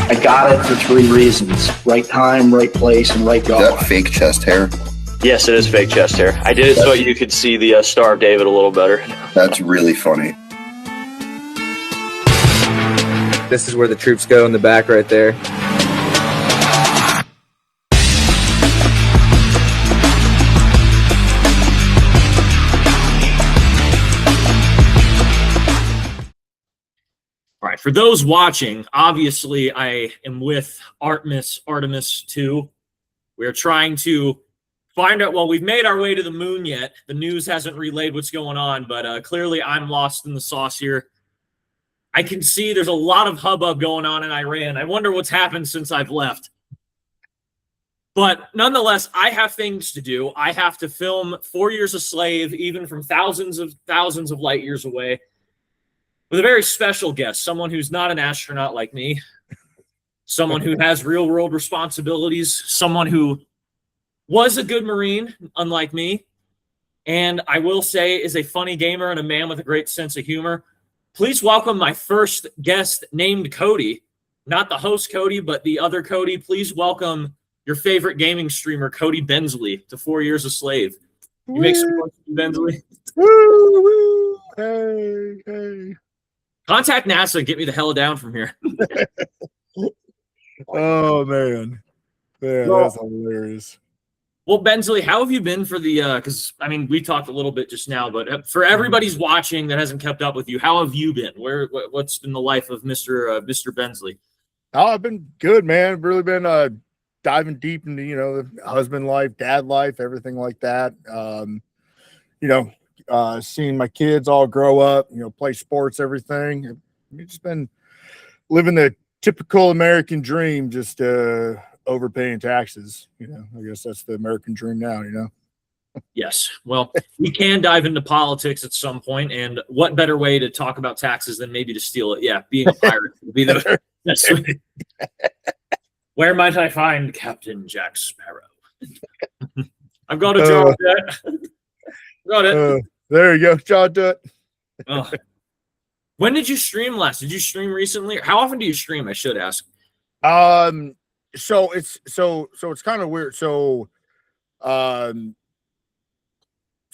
I got it for 3 reasons. Right time, right place, and right Is God. that fake chest hair? Yes, it is fake chest hair. I did it so you could see the Star of David a little better. That's really funny. This is where the troops go in the back right there. All right, for those watching, obviously I am with Artemis 2. We're trying to find out, well, we've made our way to the moon yet. The news hasn't relayed what's going on, but clearly I'm lost in the sauce here. I can see there's a lot of hubbub going on in Iran. I wonder what's happened since I've left. But nonetheless, I have things to do. I have to film 4 Years a Slave, even from thousands of light years away, with a very special guest, someone who's not an astronaut like me, someone who has real-world responsibilities, someone who was a good Marine, unlike me, and I will say is a funny gamer and a man with a great sense of humor. Please welcome my first guest named Cody. Not the host Cody, but the other Cody. Please welcome your favorite gaming streamer, Cody Bensley, to 4 Years a Slave. You make some noise, Bensley. Woo, woo. Hey, hey. Contact NASA and get me the hell down from here. Oh, man. Yeah, Well, that's hilarious. Well, Bensley, how have you been for the because I mean we talked a little bit just now, but for everybody's watching that hasn't kept up with you, how have you been? What's been the life of Mr. Bensley? Oh, I've been good, man. Really been diving deep into, the husband life, dad life, everything like that. Seeing my kids all grow up, play sports, everything. I've just been living the typical American dream, just overpaying taxes. I guess that's the American dream now, Yes. Well, we can dive into politics at some point, and what better way to talk about taxes than maybe to steal it? Yeah, being a pirate would be the best way. Where might I find Captain Jack Sparrow? I've got a job yet. Got it. There you go, John Dutt. Oh. When did you stream last? Did you stream recently? How often do you stream? I should ask. So it's kind of weird. So I'm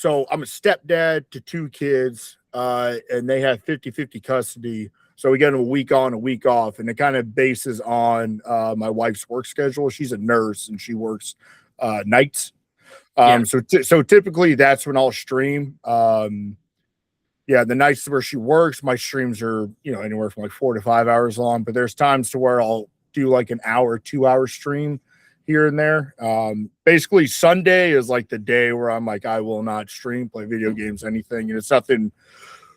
a stepdad to 2 kids, and they have 50-50 custody. So we get them a week on, a week off, and it kind of bases on my wife's work schedule. She's a nurse and she works nights. So typically that's when I'll stream. The nights where she works, my streams are, anywhere from like 4 to 5 hours long, but there's times to where I'll do like an hour, 2-hour stream here and there. Basically Sunday is like the day where I'm like, I will not stream, play video games, anything. And it's nothing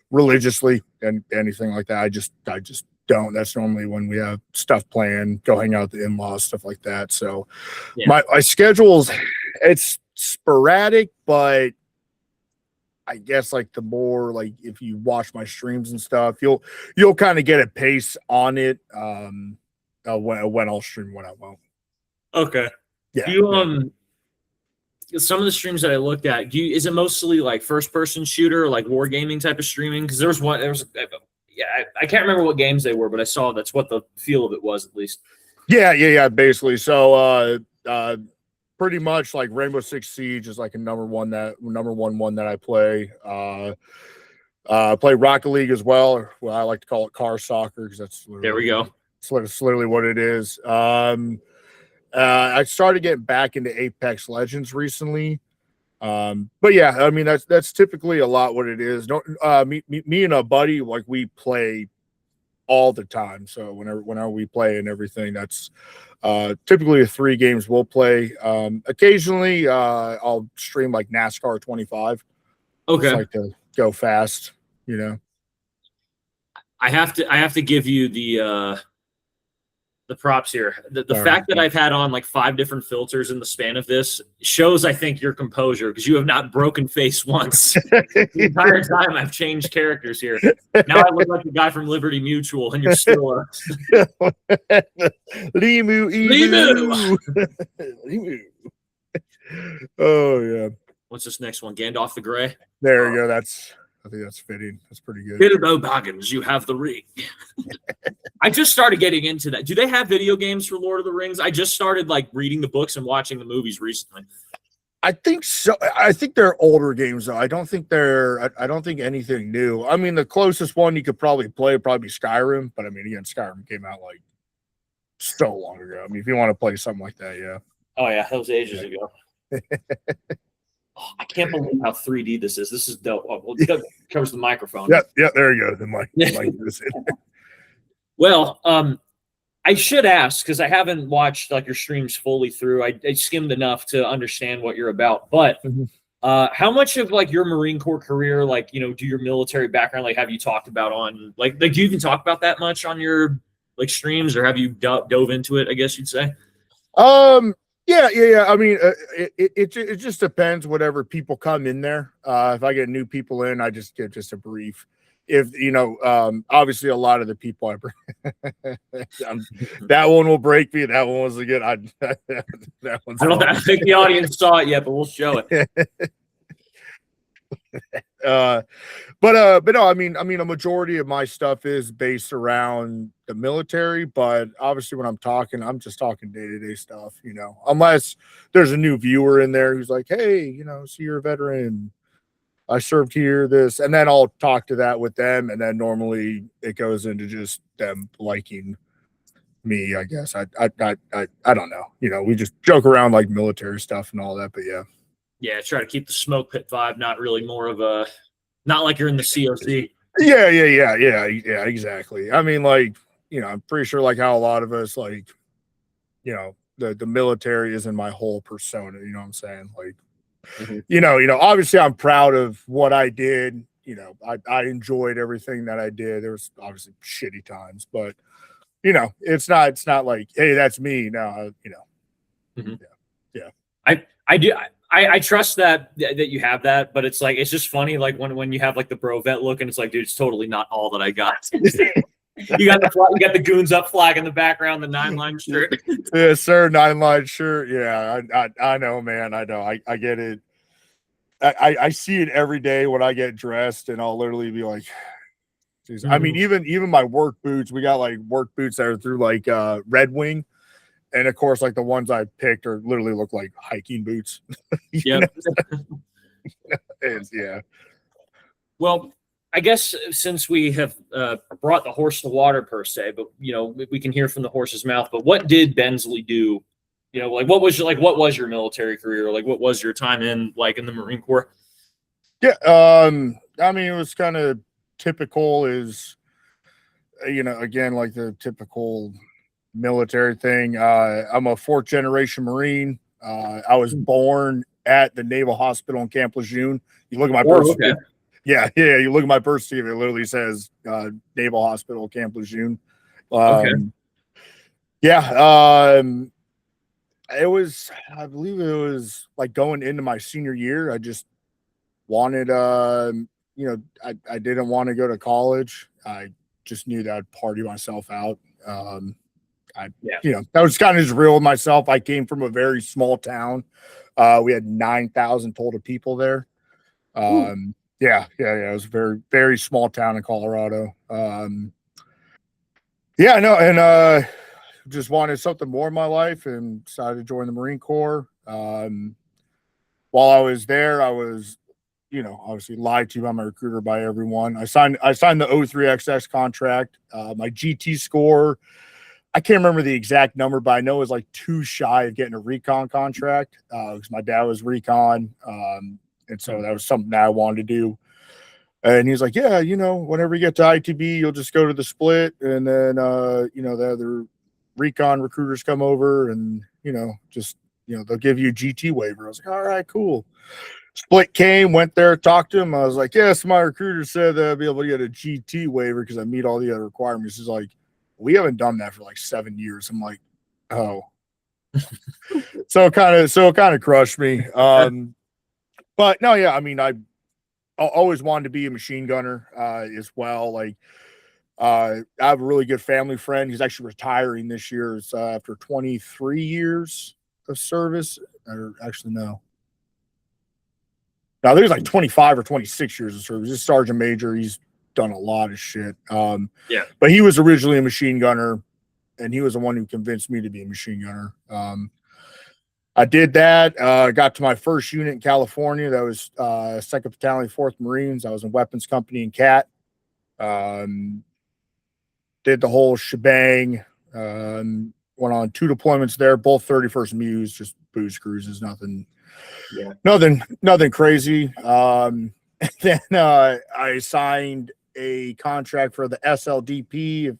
religiously and anything like that. I just don't. That's normally when we have stuff planned, go hang out with the in-laws, stuff like that. So my schedule's, it's sporadic, but I guess like the more like if you watch my streams and stuff, you'll kind of get a pace on it. When I'll stream, when I won't. Okay. Yeah. Some of the streams that I looked at, is it mostly like first person shooter or like wargaming type of streaming? Because I can't remember what games they were, but I saw that's what the feel of it was at least. Yeah, basically. So pretty much like Rainbow Six Siege is like a number one that I play. Play Rocket League as well, or what I like to call it car soccer, because that's there we go. It's literally what it is. I started getting back into Apex Legends recently. But yeah, I mean that's typically a lot what it is. Me and a buddy, like we play all the time. So whenever we play and everything, that's typically 3 games we'll play. Occasionally I'll stream like NASCAR 25. Okay. Just like to go fast, I have to give you the props here. The fact that I've had on like 5 different filters in the span of this shows, I think, your composure, because you have not broken face once. The entire time I've changed characters here. Now I look like the guy from Liberty Mutual, and you're still Limu. Oh yeah. What's this next one? Gandalf the Grey. There you go. I think that's fitting. That's pretty good. Bilbo Baggins, you have the ring. I just started getting into that. Do they have video games for Lord of the Rings? I just started like reading the books and watching the movies recently. I think so. I think they're older games though. I don't think anything new. I mean, the closest one you could probably play would probably be Skyrim, but I mean, again, Skyrim came out like so long ago. I mean, if you want to play something like that, yeah. Oh yeah, that was ages ago. Oh, I can't believe how 3D this is. This is dope. Oh, well, it covers the microphone. Yeah, there you go. The mic is in. Well, I should ask because I haven't watched like your streams fully through. I skimmed enough to understand what you're about. But how much of like your Marine Corps career, like do your military background, like have you talked about on like do you even talk about that much on your like streams, or have you dove into it? I guess you'd say. Yeah. I mean, it just depends. Whatever people come in there. If I get new people in, I just get just a brief. If obviously a lot of the people I bring, that one will break me. That one was a good. That one's. I don't think the audience saw it yet, but we'll show it. But no, I mean, a majority of my stuff is based around the military, but obviously when I'm just talking day-to-day stuff, unless there's a new viewer in there who's like, hey, so you're a veteran, I served here, this, and then I'll talk to that with them. And then normally it goes into just them liking me, I guess. I don't know. We just joke around like military stuff and all that, but yeah. Yeah, try to keep the smoke pit vibe, not really more of a, not like you're in the COC. Yeah, exactly. I mean, like, I'm pretty sure like how a lot of us, like, the military isn't my whole persona, you know what I'm saying? Like, obviously I'm proud of what I did. I enjoyed everything that I did. There was obviously shitty times, but it's not like, hey, that's me now, Yeah. I do. I trust that you have that, but it's like, it's just funny. Like when you have like the bro vet look and it's like, dude, it's totally not all that I got. You got the goons up flag in the background, the 9-line shirt. Yes, sir. 9-line shirt. Yeah. I know, man. I know. I get it. I see it every day when I get dressed and I'll literally be like, geez. I mean, even my work boots, we got like work boots that are through like Red Wing. And of course, like the ones I picked are literally look like hiking boots. Yeah. Yeah. Well, I guess since we have brought the horse to water per se, but we can hear from the horse's mouth. But what did Bensley do? Like what was your military career? Like what was your time in the Marine Corps? Yeah. I mean, it was kind of typical is, again, like the typical military thing. I'm a 4th generation Marine. I was born at the Naval Hospital in Camp Lejeune. You look at my birth certificate. Yeah. You look at my birth certificate. It literally says Naval Hospital Camp Lejeune. Yeah. It was, I believe it was like going into my senior year. I just wanted, I didn't want to go to college. I just knew that I'd party myself out. I was kind of just real with myself. I came from a very small town. We had 9,000 total people there. It was a very, very small town in Colorado. Just wanted something more in my life and decided to join the Marine Corps. While I was there, I was, obviously lied to by my recruiter, by everyone. I signed the O3XX contract. My GT score, I can't remember the exact number, but I know it was like 2 shy of getting a recon contract because my dad was recon. And so that was something that I wanted to do. And he was like, yeah, whenever you get to ITB, you'll just go to the split. And then, the other recon recruiters come over and, they'll give you a GT waiver. I was like, all right, cool. Split came, went there, talked to him. I was like, yes, my recruiter said that I'll be able to get a GT waiver because I meet all the other requirements. He's like, we haven't done that for like 7 years. I'm like, oh. So it kind of crushed me. But no, yeah, I mean, I always wanted to be a machine gunner as well. Like, I have a really good family friend. He's actually retiring this year. It's after 23 years of service. Or actually, no. Now, there's like 25 or 26 years of service. He's sergeant major. He's done a lot of shit. Yeah. But he was originally a machine gunner, and he was the one who convinced me to be a machine gunner. I did that. Got to my first unit in California. That was 2nd Battalion, 4th Marines. I was in weapons company in CAT. Did the whole shebang. Went on 2 deployments there, both 31st Mews, just booze cruises, nothing crazy. Then I signed a contract for the SLDP. If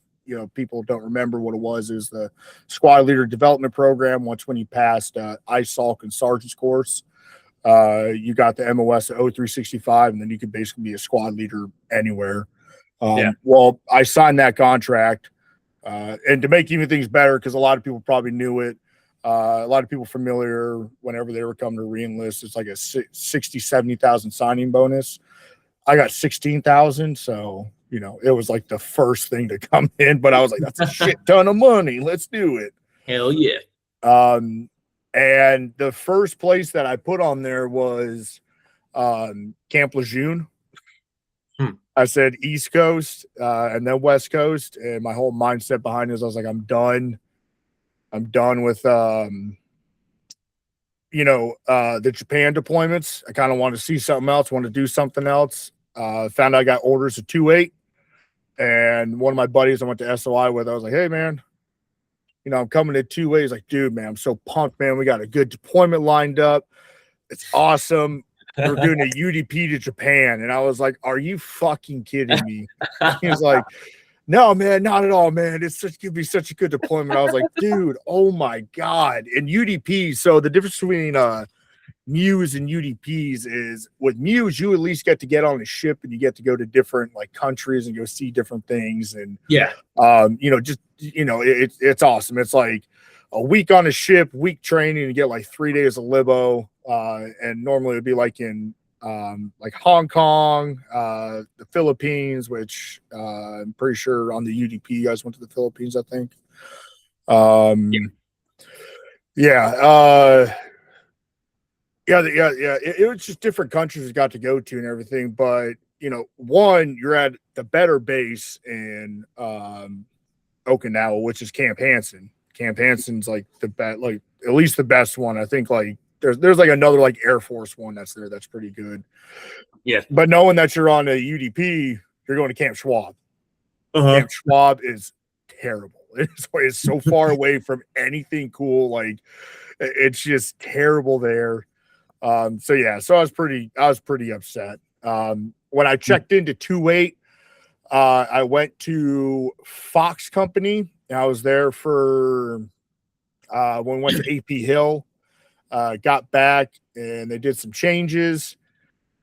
people don't remember what it was the Squad Leader Development Program. When you passed ISALC and Sergeant's course, you got the MOS at 0365, and then you could basically be a squad leader anywhere. Well, I signed that contract, and to make even things better, because a lot of people probably knew it, a lot of people familiar whenever they were coming to re-enlist, it's like a 70,000 signing bonus. I got 16,000, so it was like the first thing to come in, but I was like, that's a shit ton of money. Let's do it. Hell yeah. And the first place that I put on there was Camp Lejeune. I said East Coast and then West Coast, and my whole mindset behind it is I was like, I'm done with the Japan deployments. I kind of want to see something else, want to do something else. Found out I got orders at 2-8, and one of my buddies I went to SOI with, I was like, hey man, I'm coming at 2-8. He's like, dude, man, I'm so pumped, man. We got a good deployment lined up. It's awesome. We're doing a UDP to Japan. And I was like, are you fucking kidding me? He was like, no, man, not at all, man. It's going to be such a good deployment. I was like, dude, oh my God. And UDP, so the difference between Mews and UDPs is with Mews, you at least get to get on a ship and you get to go to different countries and go see different things. And it's awesome. It's like a week on a ship, week training, and get like 3 days of libo. And normally it'd be like in like Hong Kong, the Philippines, which I'm pretty sure on the UDP you guys went to the Philippines, I think. It was just different countries we got to go to and everything. But one, you're at the better base in Okinawa, which is Camp Hansen. Camp Hansen's like the best, like at least the best one. I think like there's like another like Air Force one that's there that's pretty good. Yeah. But knowing that you're on a UDP, you're going to Camp Schwab. Camp Schwab is terrible. It's so far away from anything cool. Like it's just terrible there. So I was pretty upset. When I checked into 2-8, I went to Fox Company. And I was there for when we went to AP Hill, got back and they did some changes.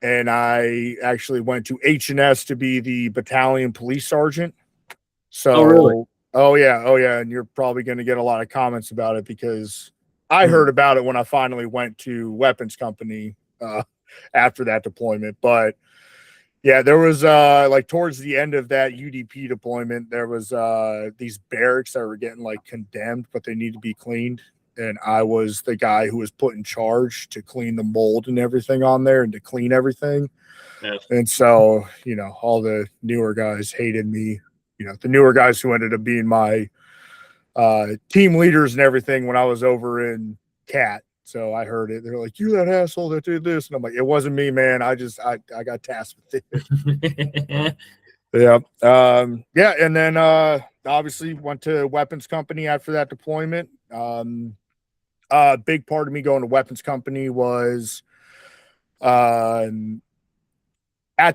And I actually went to H&S to be the battalion police sergeant. So, oh, really? Oh yeah. And you're probably going to get a lot of comments about it because I heard about it when I finally went to weapons company after that deployment. But yeah, there was like towards the end of that UDP deployment, there was these barracks that were getting like condemned, but they need to be cleaned. And I was the guy who was put in charge to clean the mold and everything on there and to clean everything. Yeah. And so, all the newer guys hated me. The newer guys who ended up being my team leaders and everything when I was over in CAT. So I heard it. They're like, you that asshole that did this. And I'm like, it wasn't me, man. I got tasked with it. Yeah. And then obviously went to weapons company after that deployment. A big part of me going to weapons company was at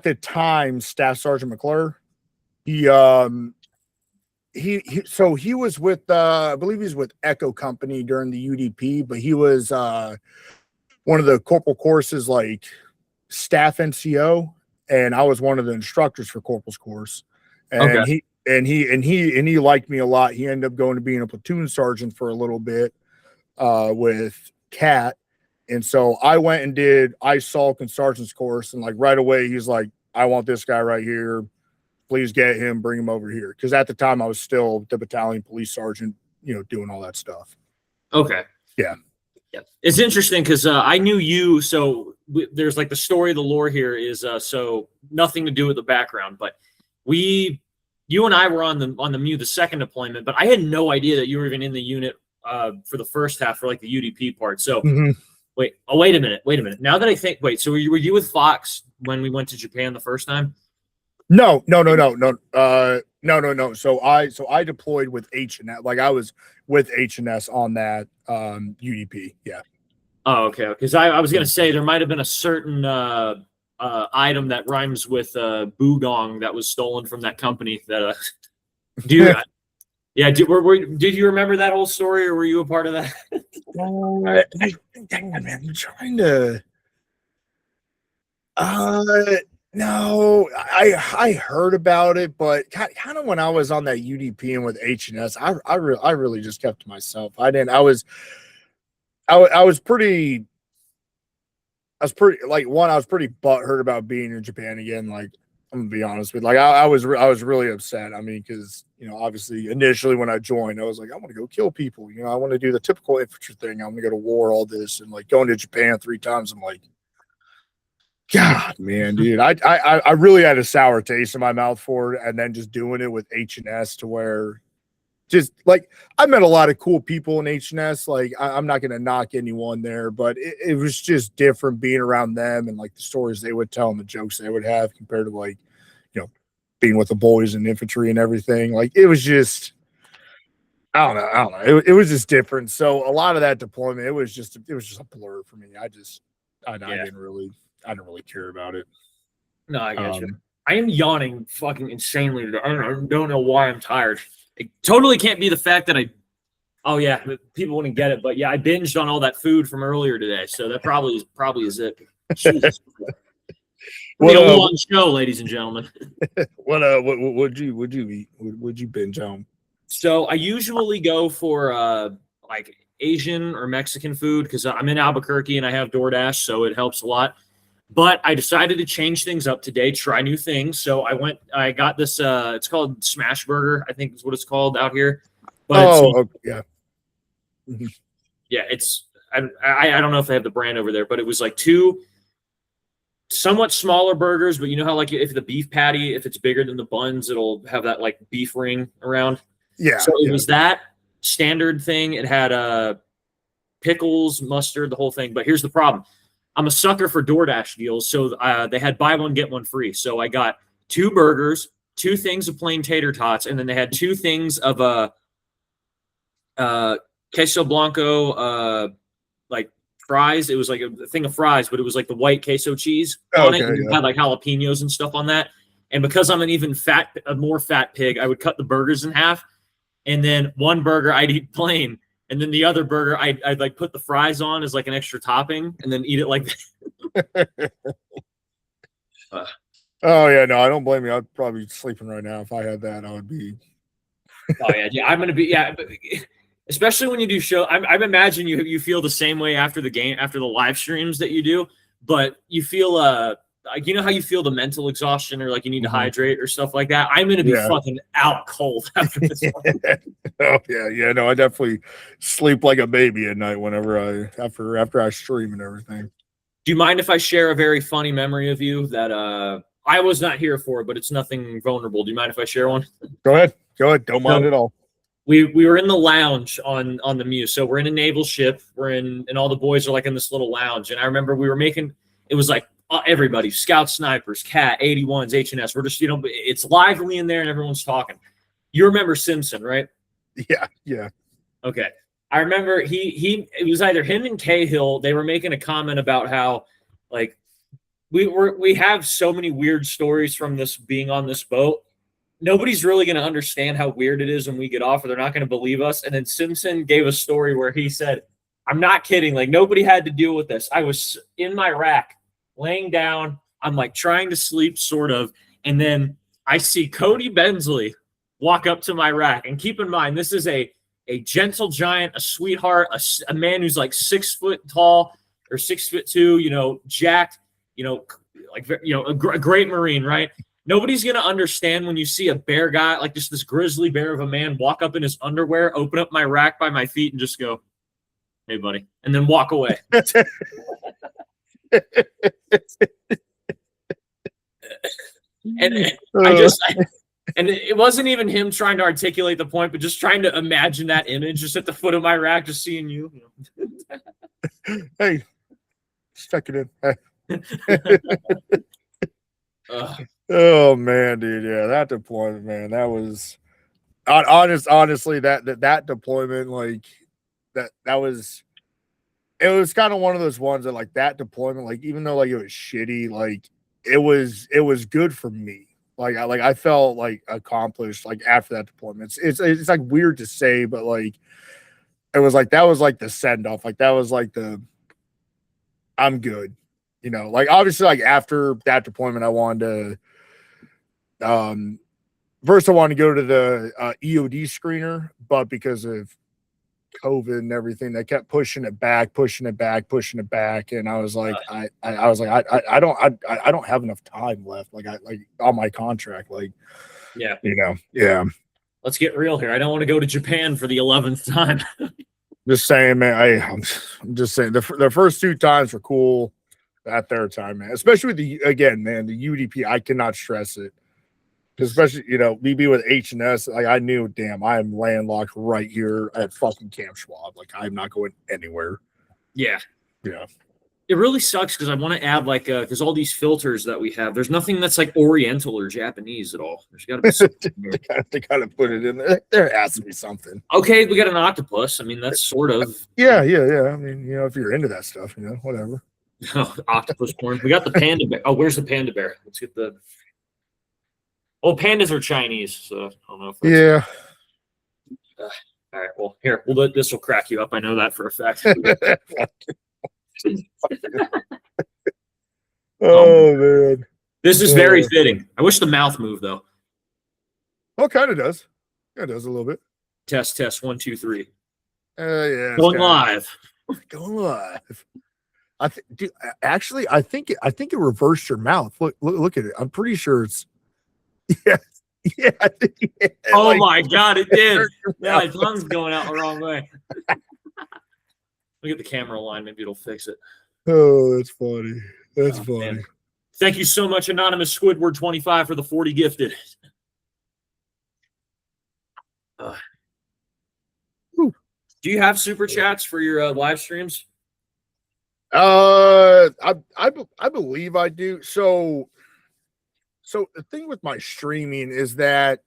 the time, Staff Sergeant McClure. He was with I believe he was with Echo Company during the UDP, but he was one of the corporal courses like staff NCO, and I was one of the instructors for corporal's course. And he liked me a lot. He ended up going to being a platoon sergeant for a little bit with CAT. And so I went and did ISALC and sergeant's course, and like right away he's like, I want this guy right here. Please get him, bring him over here. Because at the time I was still the battalion police sergeant, doing all that stuff. Okay. Yeah. It's interesting because I knew you. So there's like the story of the lore here is so nothing to do with the background, but you and I were on the MU the second deployment, but I had no idea that you were even in the unit for the first half for like the UDP part. So wait a minute. Now that I think, so were you with Fox when we went to Japan the first time? No. So I deployed with H&S. Like I was with H&S on that UDP. Yeah. Oh, okay. Because I was gonna say there might have been a certain item that rhymes with Bugong that was stolen from that company. That do you? Yeah. Did you remember that whole story, or were you a part of that? Dang it, man! I'm trying to. No, I heard about it, but kind of when I was on that UDP and with H&S, I really just kept to myself. I was pretty like I was pretty butthurt about being in Japan again. Like I'm gonna be honest with you. Like I was really upset. I mean, because obviously initially when I joined, I was like, I want to go kill people. I want to do the typical infantry thing. I'm gonna go to war, all this, and like going to Japan 3 times. I'm like, God, man, dude, I really had a sour taste in my mouth for it, and then just doing it with H&S to where, just like I met a lot of cool people in H&S. Like I'm not gonna knock anyone there, but it was just different being around them and like the stories they would tell and the jokes they would have compared to like, being with the boys and infantry and everything. Like it was just, I don't know. It was just different. So a lot of that deployment, it was just a blur for me. I didn't really care about it. No, I get you. I am yawning fucking insanely today. I don't know why I'm tired. It totally can't be the fact that oh yeah, people wouldn't get it, but yeah, I binged on all that food from earlier today, so that probably is it. Jesus. What a long show, ladies and gentlemen. Would you eat? Would you binge on? So I usually go for like Asian or Mexican food because I'm in Albuquerque and I have DoorDash, so it helps a lot. But I decided to change things up today, try new things. So I got this, it's called Smash Burger, I think is what it's called out here. But yeah. Yeah, I don't know if they have the brand over there, but it was like 2 somewhat smaller burgers, but you know how like if the beef patty, if it's bigger than the buns, it'll have that like beef ring around. Yeah. So it was that standard thing. It had pickles, mustard, the whole thing. But here's the problem. I'm a sucker for DoorDash deals, so they had buy one get one free. So I got 2 burgers, 2 things of plain tater tots, and then they had 2 things of queso blanco, like fries. It was like a thing of fries, but it was like the white queso cheese on it. And it had like jalapenos and stuff on that. And because I'm a more fat pig, I would cut the burgers in half, and then one burger I'd eat plain. And then the other burger, I'd like put the fries on as like an extra topping and then eat it like that. Oh, yeah. No, I don't blame you. I'd probably be sleeping right now. If I had that, I would be. Oh, yeah. Yeah. I'm going to be. Yeah. Especially when you do show. I imagine you feel the same way after the game, after the live streams that you do. But you feel like, how you feel the mental exhaustion or like you need to hydrate or stuff like that. I'm going to be fucking out cold after this one. Oh yeah. No, I definitely sleep like a baby at night whenever after I stream and everything. Do you mind if I share a very funny memory of you that I was not here for, but it's nothing vulnerable? Do you mind if I share one? Go ahead. Don't mind at all. We were in the lounge on the Muse. So we're in a naval ship. And all the boys are like in this little lounge. And I remember we were making, it was like everybody, Scout Snipers, Cat, 81s, H&S. We're just, it's lively in there and everyone's talking. You remember Simpson, right? Yeah. Okay. I remember it was either him and Cahill. They were making a comment about how like we have so many weird stories from this being on this boat. Nobody's really going to understand how weird it is when we get off, or they're not going to believe us. And then Simpson gave a story where he said, I'm not kidding. Like nobody had to deal with this. I was in my rack laying down. I'm like trying to sleep sort of. And then I see Cody Bensley walk up to my rack. And keep in mind, this is a gentle giant, a sweetheart, a man who's like 6 foot tall or 6'2", jacked, a great Marine, right? Nobody's going to understand when you see a bear guy, like just this grizzly bear of a man, walk up in his underwear, open up my rack by my feet and just go, hey, buddy, and then walk away. And I just, and it wasn't even him trying to articulate the point, but just trying to imagine that image just at the foot of my rack, just seeing you. Hey, stuck it in. Oh man, dude, yeah, that deployment, man, that was honestly that deployment, like that was. It was kind of one of those ones that, like, that deployment, like, even though like it was shitty, like it was good for me. I felt like accomplished like after that deployment. It's like weird to say, but like it was like that was like the send off. Like that was like the I'm good. Like obviously like after that deployment, I wanted to first I wanted to go to the EOD screener, but because of COVID and everything, they kept pushing it back, and I was like, I was like, I don't have enough time left, like on my contract, like, yeah. Yeah. Let's get real here. I don't want to go to Japan for the 11th time. Just saying, man. I'm just saying the first 2 times were cool. That third time, man, especially with the UDP, I cannot stress it. Especially, me being with H&S, like I knew, damn, I am landlocked right here at fucking Camp Schwab. Like I'm not going anywhere. Yeah. Yeah. It really sucks because I want to add because all these filters that we have, there's nothing that's like Oriental or Japanese at all. There's got to be something they gotta put it in there. There has to be something. Okay, we got an octopus. I mean, that's sort of. Yeah. I mean, if you're into that stuff, whatever. Octopus porn. We got the panda bear. Oh, where's the panda bear? Let's get the. Well, pandas are Chinese, so I don't know. Yeah. All right. Well, here. Well, this will crack you up. I know that for a fact. Oh man. This is very fitting. I wish the mouth moved though. Oh, kind of does. Yeah, it does a little bit. Test 1 2 3. Yeah. Going live. Going live. I think it reversed your mouth. Look at it. I'm pretty sure it's. Yeah. Yeah. Oh my God, it did. Yeah, my tongue's going out the wrong way. Look at the camera line. Maybe it'll fix it. Oh, that's funny. That's funny. Man. Thank you so much, Anonymous Squidward 25 for the 40 gifted. Do you have super chats for your live streams? I believe I do. So the thing with my streaming is that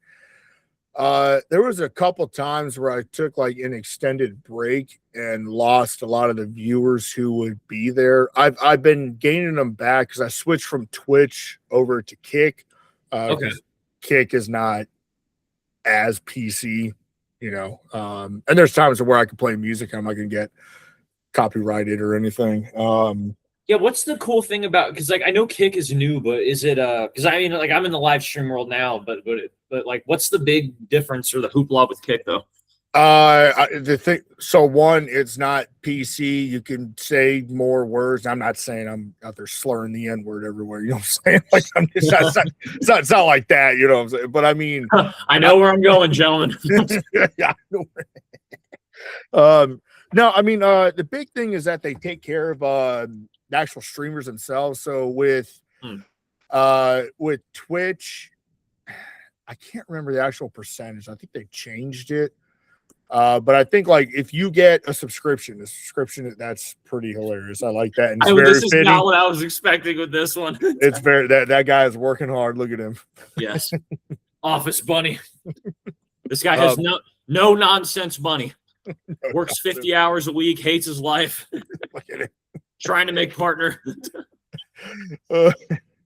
there was a couple times where I took like an extended break and lost a lot of the viewers who would be there. I've been gaining them back because I switched from Twitch over to Kick. Okay. Kick is not as PC, and there's times where I can play music and I'm not gonna get copyrighted or anything. Yeah, what's the cool thing about, because like I know Kick is new, but is it because I mean like I'm in the live stream world now, but like what's the big difference or the hoopla with Kick though? The thing, so one, it's not PC. You can say more words. I'm not saying I'm out there slurring the N word everywhere. You know what I'm saying? Like it's not like that. You know what I'm saying? But I mean, I know where I'm going, gentlemen. Yeah. No, I mean, the big thing is that they take care of the actual streamers themselves. So with Twitch, I can't remember the actual percentage. I think they changed it. But I think like if you get a subscription, that's pretty hilarious. I like that. And this is not what I was expecting with this one. It's very that guy is working hard. Look at him. Yes. Office bunny. This guy has no nonsense bunny. Works 50 hours a week, hates his life. Look at it. Trying to make partner. But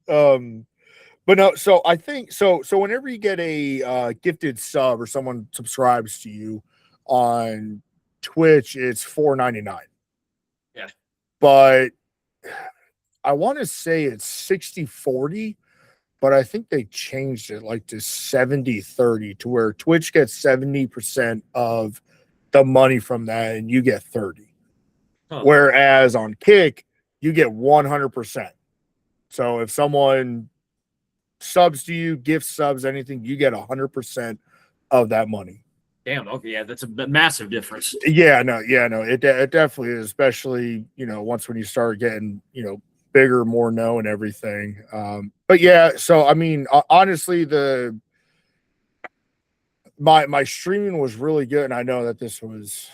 no, so I think so whenever you get a gifted sub or someone subscribes to you on Twitch, it's $4.99. Yeah. But I want to say it's 60-40, but I think they changed it like to 70-30 to where Twitch gets 70% of the money from that and you get 30. Huh. Whereas on Kick, you get 100%. So if someone subs to you, gift subs, anything, you get 100% of that money. Damn. Okay. Yeah. That's a massive difference. Yeah. No. It definitely is, especially, once when you start getting, bigger, more known, everything. But yeah, so I mean, honestly, my streaming was really good, and I know that this was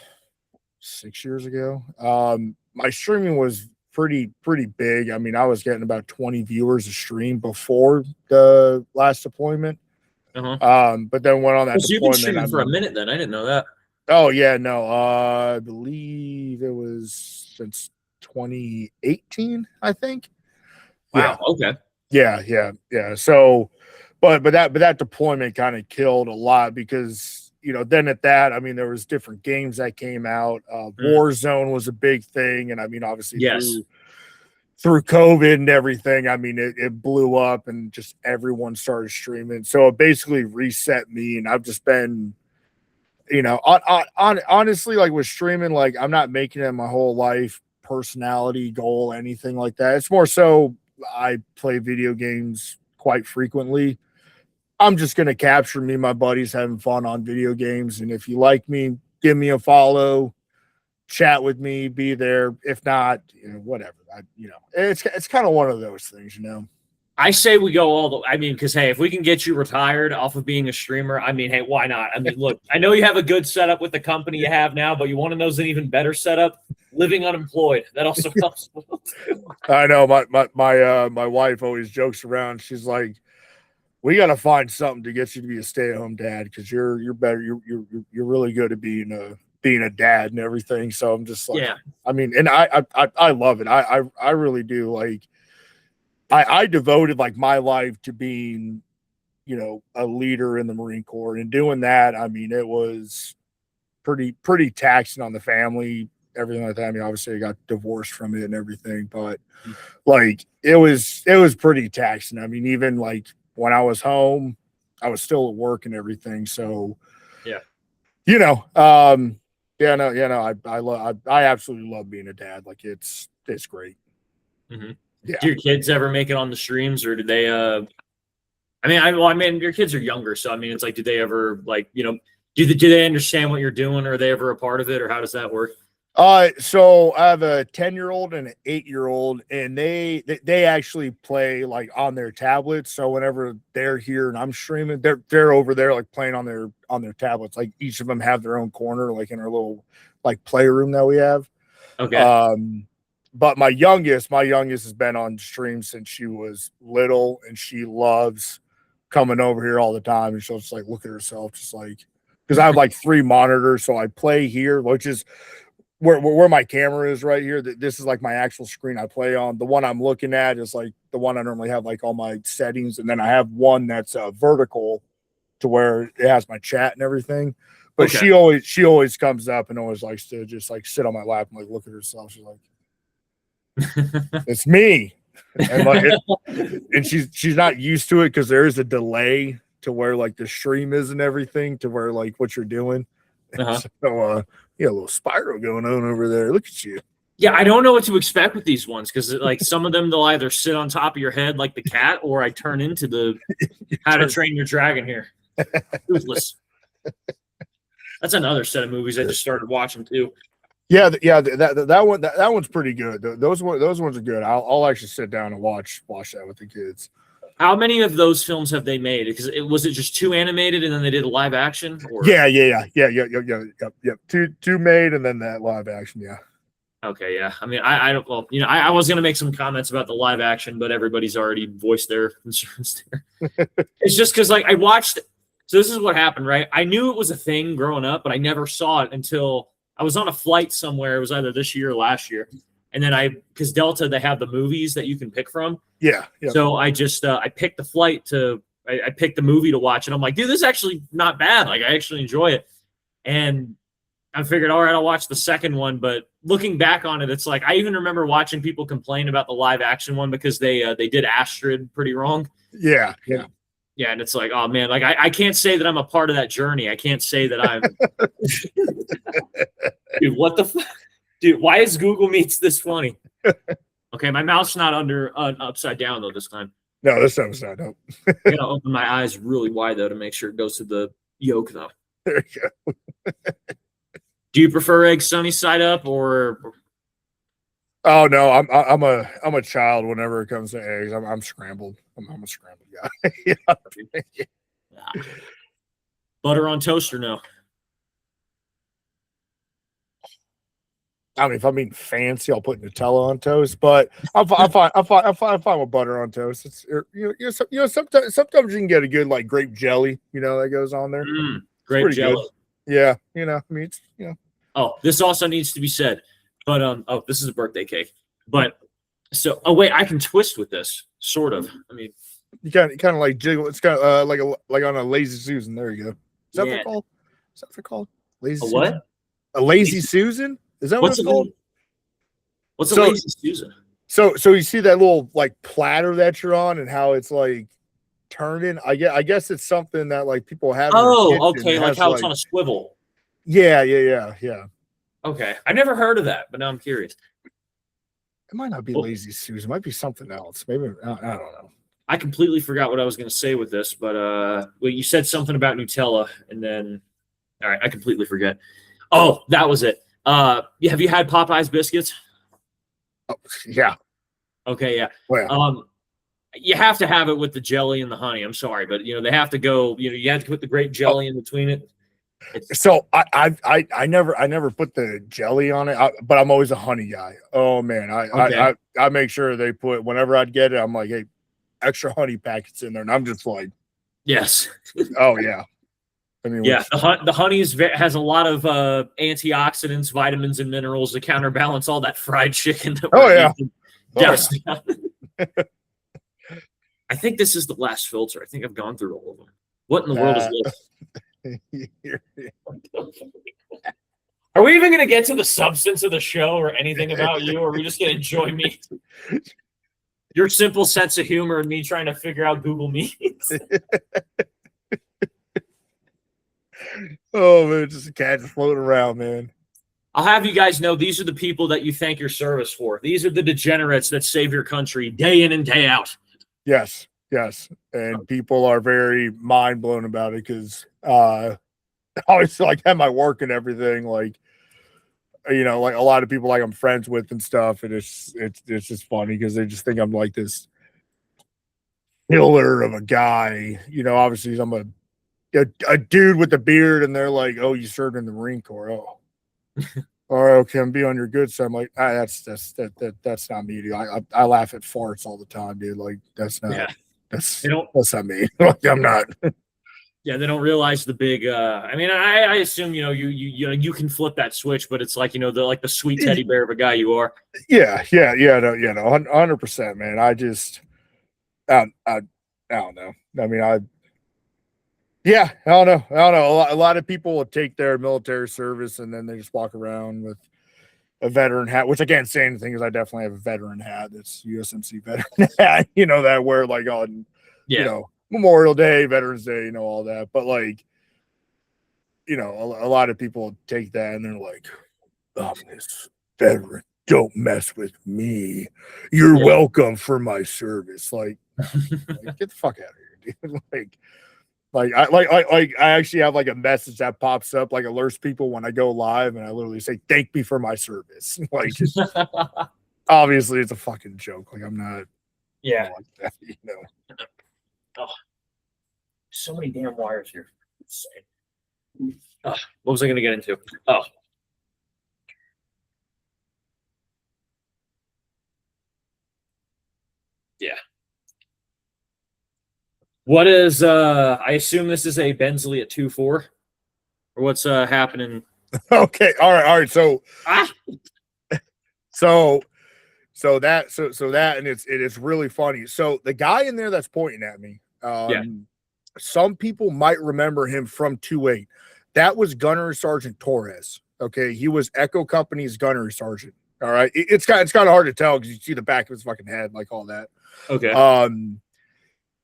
6 years ago. My streaming was pretty big. I mean, I was getting about 20 viewers a stream before the last deployment. But then went on that So you've been deployment. streaming for a minute then. I didn't know that. Oh yeah, no. I believe it was since 2018, I think. Wow. Okay. Yeah. So, but that deployment kind of killed a lot because then at that, I mean, there was different games that came out. Warzone was a big thing, and I mean, obviously through COVID and everything, I mean, it blew up, and just everyone started streaming. So it basically reset me, and I've just been, honestly, like with streaming, like I'm not making it my whole life personality goal, anything like that. It's more so I play video games quite frequently. I'm just going to capture me and my buddies having fun on video games. And if you like me, give me a follow, chat with me, be there. If not, whatever. It's kind of one of those things, I say we go because, hey, if we can get you retired off of being a streamer, I mean, hey, why not? I mean, look, I know you have a good setup with the company you have now, but you want to know an even better setup? Living unemployed. That also helps. I know my wife always jokes around. She's like, we got to find something to get you to be a stay-at-home dad, because you're better. You're really good at being a dad and everything. So I'm just like, I mean, and I love it. I really do. Like, I devoted like my life to being, a leader in the Marine Corps, and doing that. I mean, it was pretty taxing on the family, everything like that. I mean, obviously I got divorced from it and everything, but like it was pretty taxing. I mean, even like when I was home, I was still at work and everything. So I absolutely love being a dad. Like it's great. Mm-hmm. Yeah. Do your kids ever make it on the streams, or do they? I mean, your kids are younger, so I mean, it's like, do they ever do they understand what you're doing? Or are they ever a part of it, or how does that work? So I have a 10-year-old and an 8-year-old, and they actually play like on their tablets. So whenever they're here and I'm streaming, they're over there like playing on their tablets. Like each of them have their own corner, like in our little like playroom that we have. Okay. But my youngest has been on stream since she was little, and she loves coming over here all the time. And she'll just like look at herself, just like, because I have like 3 monitors. So I play here, which is where my camera is right here. This is like my actual screen I play on. The one I'm looking at is like the one I normally have like all my settings. And then I have one that's vertical to where it has my chat and everything. But she always comes up and always likes to just like sit on my lap and like look at herself. She's like, it's me. And like and she's not used to it because there is a delay to where like the stream is and everything, to where like what you're doing. So a little spiral going on over there. Look at you. Yeah, I don't know what to expect with these ones, because like some of them they'll either sit on top of your head like the cat, or I turn into the How to Train Your Dragon here. Toothless. That's another set of movies I just started watching too. Yeah, that one's pretty good. Those ones are good. I'll actually sit down and watch that with the kids. How many of those films have they made? Because was it just 2 animated and then they did a live action? Or? Yeah. Two made and then that live action. Yeah. Okay. Yeah. I mean, I don't. Well, I was gonna make some comments about the live action, but everybody's already voiced their concerns there. It's just because like I watched. So this is what happened, right? I knew it was a thing growing up, but I never saw it until I was on a flight somewhere. It was either this year or last year. And then because Delta, they have the movies that you can pick from. Yeah. So I just, I picked the flight I picked the movie to watch. And I'm like, dude, this is actually not bad. Like, I actually enjoy it. And I figured, all right, I'll watch the second one. But looking back on it, it's like, I even remember watching people complain about the live action one because they did Astrid pretty wrong. Yeah. Yeah, and it's like, oh man, like I can't say that I'm a part of that journey. I can't say that I'm. Dude, what the fuck? Dude, why is Google Meets this funny? Okay, my mouth's not upside down though this time. No, this time it's not. No. I gotta open my eyes really wide though to make sure it goes to the yolk though. There you go. Do you prefer eggs sunny side up or? Oh no, I'm a child whenever it comes to eggs. I'm scrambled. I'm a scrambled guy. Yeah. Butter on toast or no? I mean, if I'm eating fancy, I'll put Nutella on toast. But I'm fine with butter on toast. It's sometimes you can get a good like grape jelly, that goes on there. Grape pretty jelly. Good. Yeah, I mean, it's Oh, this also needs to be said. But oh, this is a birthday cake. But so wait, I can twist with this, sort of. I mean, you kind of like jiggle. It's kind of like on a lazy Susan. There you go. Is that what they're called? Is that what they're called? Lazy a what? Susan? A lazy Susan? Is that what it's called? What's a lazy Susan? So you see that little like platter that you're on and how it's like turning. I guess it's something that like people have. Oh, okay, like how it's on a swivel. Yeah. Okay, I've never heard of that, but now I'm curious. It might not be lazy Susan. It might be something else. Maybe I don't know. I completely forgot what I was going to say with this, but well, you said something about Nutella, and then all right, I completely forget. Oh, that was it. Have you had Popeye's biscuits? Oh, yeah. Okay, yeah. Well, you have to have it with the jelly and the honey. I'm sorry, but they have to go. You have to put the grape jelly in between it. So I never put the jelly on it, but I'm always a honey guy. Oh man, I make sure they put whenever I'd get it. I'm like, hey, extra honey packets in there, and I'm just like, yes. Oh yeah. I mean, yeah, the honey has a lot of antioxidants, vitamins, and minerals to counterbalance all that fried chicken. That I think this is the last filter. I think I've gone through all of them. What in the world is this? Are we even going to get to the substance of the show or anything about you, or are we just going to enjoy me? Your simple sense of humor and me trying to figure out Google Meets. Oh man, just a cat just floating around, man. I'll have you guys know these are the people that you thank your service for. These are the degenerates that save your country day in and day out. Yes. And people are very mind blown about it because I always like at my work and everything, like like a lot of people like I'm friends with and stuff, and it's just funny because they just think I'm like this killer of a guy. Obviously I'm a dude with a beard, and they're like, "Oh, you served in the Marine Corps." Oh, or okay, I'm be on your good side. I'm like, that's not me, dude. I laugh at farts all the time, dude. Like that's not that's not me. Like I'm not. Yeah, they don't realize the big. I mean, I assume you can flip that switch, but it's like the sweet teddy bear of a guy you are. Yeah, no, 100%, man. I don't know. I mean, I don't know. A lot of people will take their military service and then they just walk around with a veteran hat, which I can't say anything because I definitely have a veteran hat. That's USMC veteran hat, that I wear like on, Memorial Day, Veterans Day, all that. But like, a lot of people take that and they're like, I'm this veteran. Don't mess with me. You're welcome for my service. Like get the fuck out of here, dude. Like I actually have like a message that pops up, like alerts people when I go live, and I literally say, "Thank me for my service." Like, obviously, it's a fucking joke. Like, I'm not. Yeah. Like that, Oh, so many damn wires here. What was I going to get into? Oh. Yeah. What is I assume this is a Bensley at 2.4, or what's happening? Okay, all right. So that and it is really funny. So the guy in there that's pointing at me, some people might remember him from 2.8. That was Gunnery Sergeant Torres. Okay, he was Echo Company's Gunnery Sergeant. All right, it's kind of hard to tell because you see the back of his fucking head, like all that. Okay.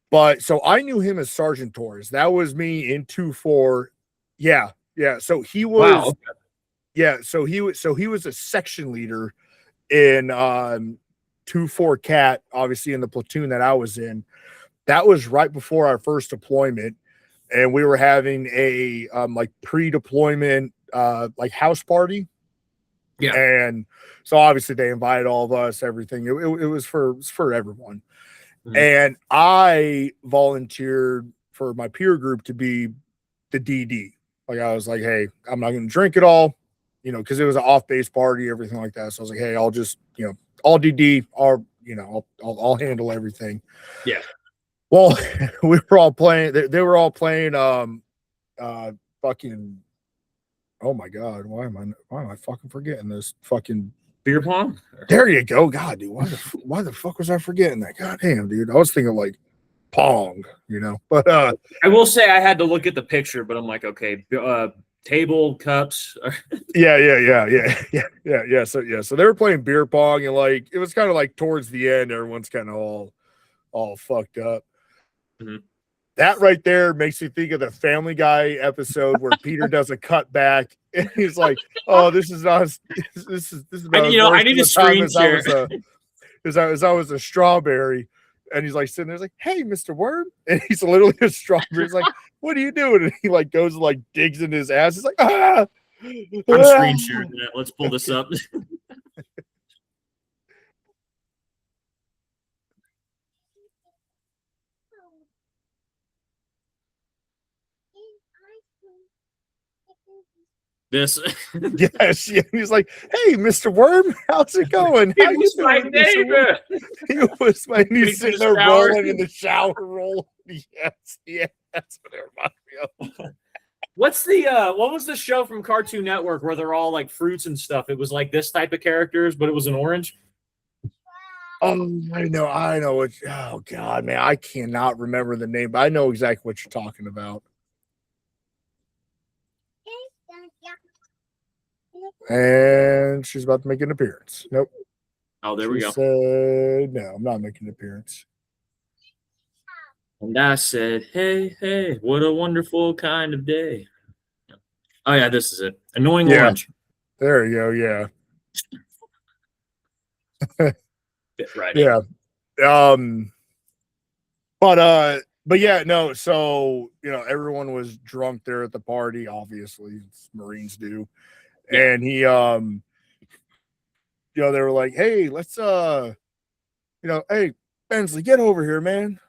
But so I knew him as Sergeant Torres. That was me in 2.4. Yeah. So he was. Wow. Okay. Yeah. So he was a section leader in 2.4 Cat, obviously in the platoon that I was in. That was right before our first deployment, and we were having a like pre-deployment like house party. Yeah. And so obviously they invited all of us, everything. It was for everyone. Mhm. And I volunteered for my peer group to be the DD. Like I was like, hey, I'm not going to drink it all, you know, because it was an off-base party, everything like that. So I was like, hey, I'll just, you know, I'll DD, or you know, I'll handle everything. Yeah. Well, we were all playing. They were all playing. Fucking. Oh my god, why am I fucking forgetting this? Fucking Beer pong. there you go. God, dude, why the fuck was I forgetting that? God damn, dude. I was thinking like Pong, you know. But I will say I had to look at the picture, but I'm like, okay, table cups. yeah. So they were playing beer pong, and like it was kind of like towards the end, everyone's kind of all fucked up. Mhm. That right there makes me think of the Family Guy episode where Peter does a cutback and he's like, "Oh, this is not this is about I need a screen share. as I was a strawberry." And he's like sitting there, he's like, "Hey, Mr. Worm," and he's literally a strawberry. He's like, "What are you doing?" And he like goes and like digs in his ass. He's like, "Ah." I'm screen sharing that. Let's pull this up. This Yes, yeah. He's like, "Hey, Mr. Worm, how's it going? How you was my doing, Mr. Worm?" neighbor. He was my. He He's sitting took a there shower. rolling in the shower, rolling. Yes, that's what it reminds me of. What's the what was the show from Cartoon Network where they're all like fruits and stuff? It was like this type of characters, but it was an orange. Oh, I know what. Oh God, man, I cannot remember the name, but I know exactly what you're talking about. And she's about to make an appearance. Nope. Oh, there we go. Said, no, I'm not making an appearance. And I said, hey, hey, what a wonderful kind of day. Oh, yeah, this is it. Annoying Yeah. orange. There you go. Yeah. Fit right Yeah. But yeah, no, so you know, everyone was drunk there at the party, obviously, Marines do. Yeah. And he you know, they were like, hey, let's you know, hey, Bensley, get over here, man.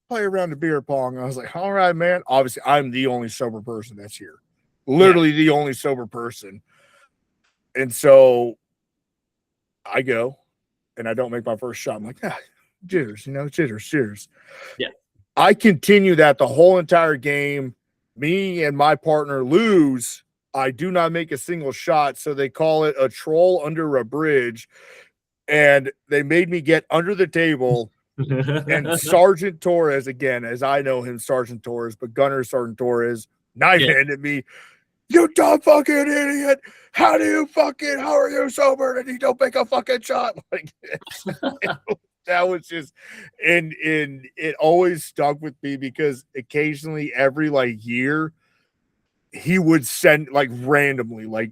Play around the beer pong. I was like, all right, man. Obviously, I'm the only sober person that's here. Literally the only sober person. And so I go and I don't make my first shot. I'm like, jitters, you know, jitters. Yeah. I continue that the whole entire game. Me and my partner lose. I do not make a single shot. So they call it a troll under a bridge. And they made me get under the table. And Sergeant Torres, again, as I know him, Sergeant Torres, but Gunner Sergeant Torres, knife-handed me. You dumb fucking idiot. How are you sober and you don't make a fucking shot? Like that was just, and it always stuck with me because occasionally every like year he would send like randomly, like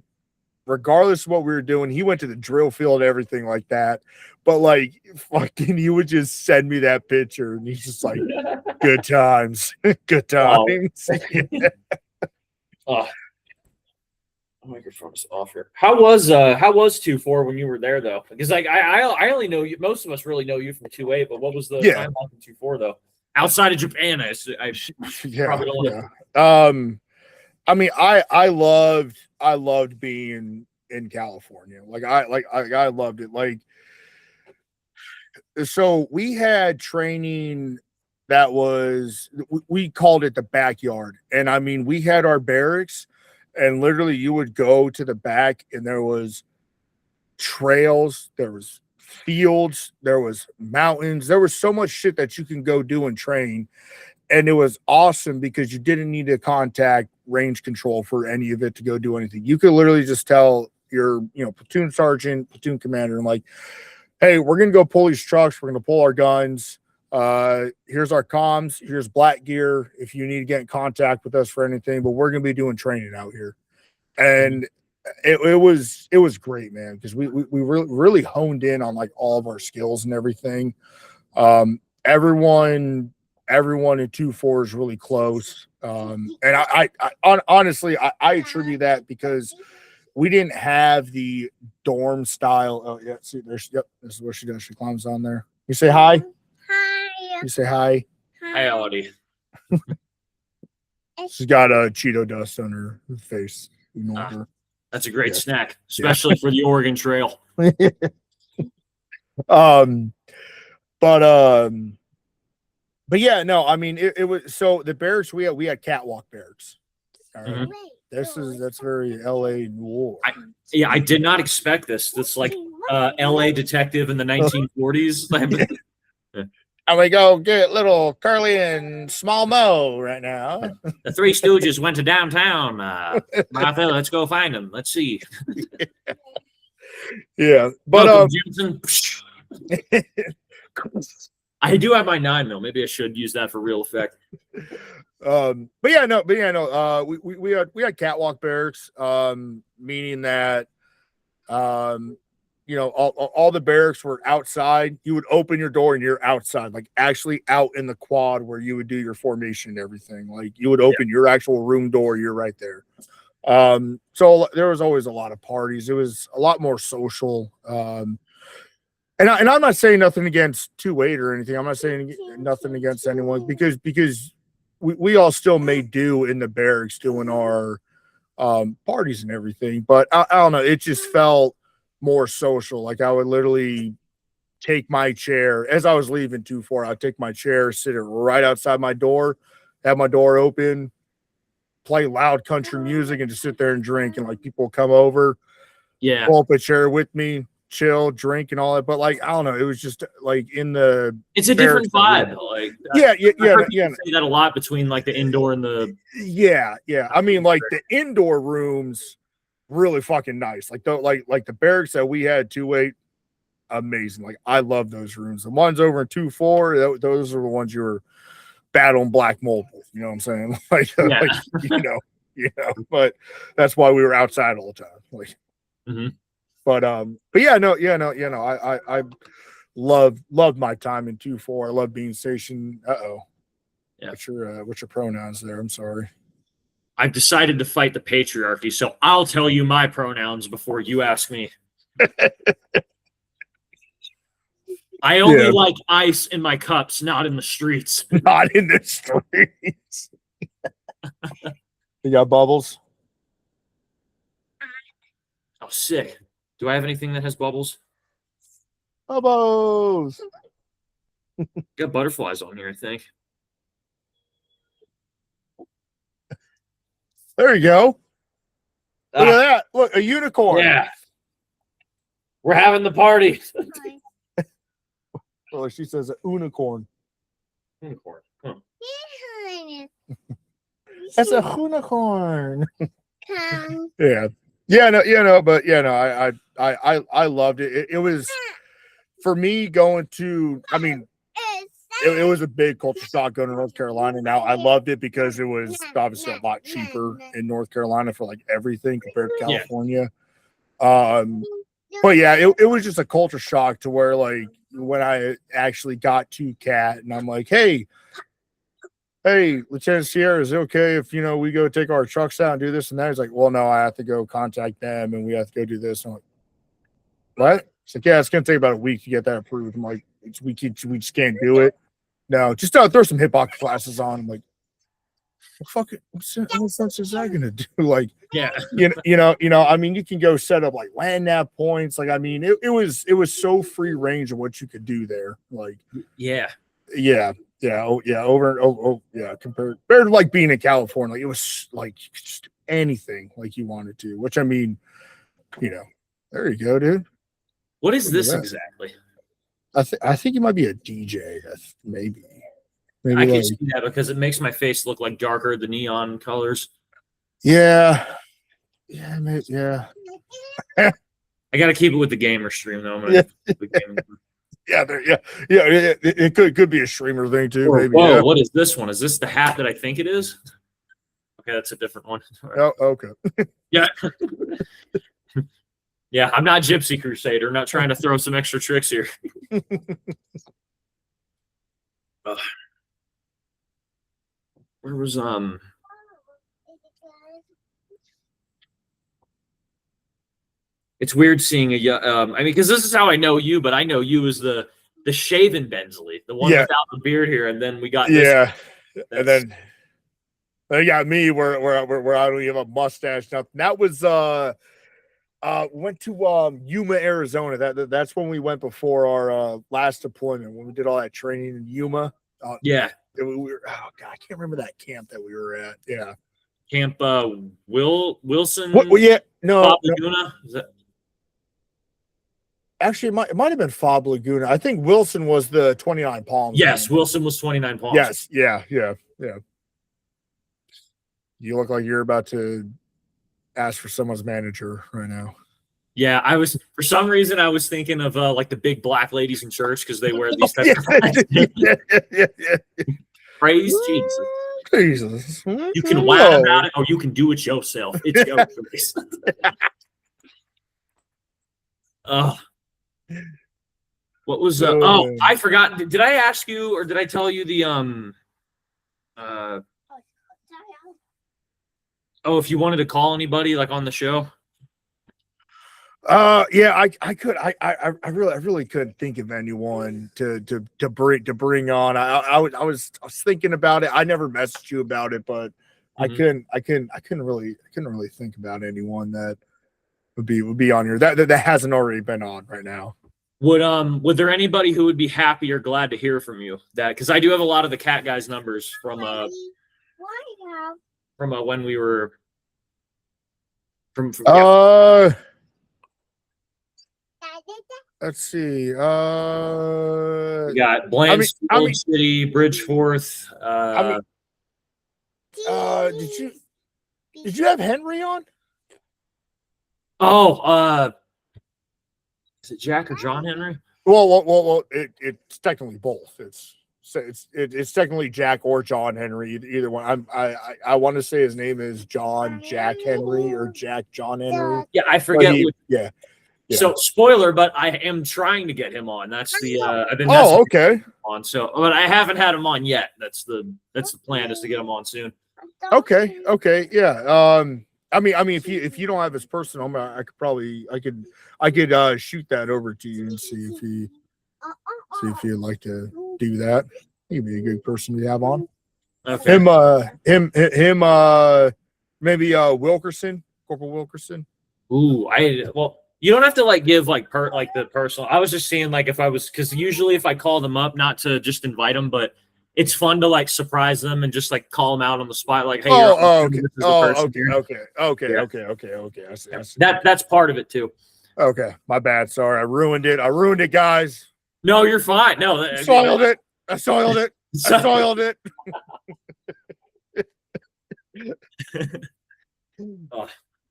regardless of what we were doing, he went to the drill field, everything like that. But like fucking, he would just send me that picture and he's just like, good times, good times. Oh. Microphone's off here. How was 2-4 when you were there though? Because like I only know you. Most of us really know you from 2-8, but what was the time off in 2-4 though? Outside of Japan, I probably don't know. I mean, I loved being in California. I loved it. Like, so we had training that was, we called it the backyard, and I mean, we had our barracks. And literally you would go to the back and there was trails, there was fields, there was mountains, there was so much shit that you can go do and train. And it was awesome because you didn't need to contact range control for any of it to go do anything. You could literally just tell your, you know, platoon sergeant, platoon commander, and like, hey, we're going to go pull these trucks. We're going to pull our guns. Here's our comms, here's black gear if you need to get in contact with us for anything, but we're gonna be doing training out here. And it was great, man, because we really honed in on like all of our skills and everything. Everyone in 2-4 is really close. And I honestly I attribute that because we didn't have the dorm style. Oh yeah, see, this is what she does. She climbs on there. You say hi. Hi. You say hi. Hi, Audie. She's got a Cheeto dust on her face. Ignore her. That's a great Yeah. snack, especially for the Oregon Trail. But yeah, no, I mean it was so the barracks we had catwalk barracks. All right. That's very LA Noir. I did not expect this. This like LA detective in the 1940s. And we go get little Curly and Small Mo right now. The Three Stooges went to downtown. Martha, let's go find them. Let's see. Yeah, but Welcome, Jensen. I do have my 9mm. Maybe I should use that for real effect. We had catwalk barracks, meaning that all the barracks were outside. You would open your door and you're outside, like actually out in the quad where you would do your formation and everything. Like you would open your actual room door, you're right there. So there was always a lot of parties. It was a lot more social. And I'm not saying nothing against 2-8 or anything. I'm not saying nothing against anyone because we all still made do in the barracks doing our parties and everything. But I don't know. It just felt more social. Like I would literally take my chair as I was leaving 2-4. I'd take my chair, sit it right outside my door, have my door open, play loud country music, and just sit there and drink. And like people come over, pull up a chair with me, chill, drink, and all that. But like I don't know, it was just like it's a different vibe. Like yeah. Say that a lot between like the indoor and the yeah. I mean, like the indoor rooms, really fucking nice. Like the barracks that we had 2-8, amazing. Like I love those rooms. The ones over in 2-4, those are the ones you were battling black mold with. You know what I'm saying? Like but that's why we were outside all the time. Like. Mm-hmm. But I loved my time in 2-4. I love being stationed. Yeah. What's your pronouns there? I'm sorry. I've decided to fight the patriarchy, so I'll tell you my pronouns before you ask me. I only like ice in my cups, not in the streets. Not in the streets. You got bubbles? Oh, sick. Do I have anything that has bubbles? Bubbles. Got butterflies on here, I think. There you go. Look at that. Look, a unicorn. Yeah. We're having the party. Oh, she says a unicorn. Unicorn. Huh. That's a unicorn. Yeah. I loved it. It was for me going to, I mean, it was a big culture shock going to North Carolina. Now I loved it because it was obviously a lot cheaper in North Carolina for like everything compared to California. But yeah, it was just a culture shock to where like when I actually got to Cat and I'm like, hey, Lieutenant Sierra, is it okay if, we go take our trucks out and do this and that? He's like, well, no, I have to go contact them and we have to go do this. I'm like, what? It's like, yeah, it's going to take about a week to get that approved. I'm like, we just can't do it. No, just throw some hip hop classes on. I'm like, what sense is that going to do? Like, yeah, I mean, you can go set up like land nav points. Like, I mean, it was so free range of what you could do there. Like, compared to like being in California, like it was like just anything like you wanted to, which I mean, there you go, dude. What is this exactly? I think it might be a DJ. Maybe I can see that because it makes my face look like darker, the neon colors. Yeah. I got to keep it with the gamer stream though. It could be a streamer thing too. Maybe. Whoa, what is this one? Is this the hat that I think it is? Okay, that's a different one. Oh, okay. Yeah. Yeah, I'm not Gypsy Crusader. Not trying to throw some extra tricks here. Where was It's weird seeing I mean, because this is how I know you, but I know you as the shaven Bensley, the one Yeah. without the beard here, and then we got Yeah, this. and then they got me where I don't even have a mustache. Nothing. That was went to Yuma, Arizona. That's when we went before our last deployment when we did all that training in Yuma. Yeah, we were, oh god, I can't remember that camp that we were at. Yeah, Camp Wilson. well, yeah, no, Bob Laguna. Is that? actually, it might have been Fob Laguna. I think Wilson was the 29 Palms. Yes, man. Wilson was 29 Palms. Yes, yeah. You look like you're about to ask for someone's manager right now. Yeah, I was for some reason I was thinking of like the big black ladies in church because they wear these types of yeah. Praise Jesus. Jesus. You can whine about it or you can do it yourself. It's your choice. What was I forgot. Did I ask you or did I tell you the if you wanted to call anybody like on the show? Yeah, I could. I really couldn't think of anyone to bring on. I was thinking about it. I never messaged you about it, but I couldn't really think about anyone that would be on here that hasn't already been on right now. Would there anybody who would be happy or glad to hear from you? That because I do have a lot of the cat guys' numbers from when we were from let's see. We got Bland, Old City, Bridgeforth. Did you have Henry on? Is it Jack or John Henry? Well, it's technically both. It's technically Jack or John Henry, either one. I want to say his name is John Jack Henry or Jack John Henry. Yeah, I forget. Yeah. So spoiler, but I am trying to get him on. That's the I've been okay on. So, but I haven't had him on yet. That's the plan is to get him on soon. Okay, yeah. I mean, if you don't have his personal number, I could shoot that over to you and see if you'd like to do that. He'd be a good person to have on. Okay. Him, maybe Wilkerson, Corporal Wilkerson. Ooh, you don't have to give the personal. I was just seeing if I was because usually if I call them up, not to just invite them, but it's fun to surprise them and just call them out on the spot. Like, hey, okay. I see. That's part of it too. Okay, my bad. Sorry, I ruined it, guys. No, you're fine. No, I soiled it.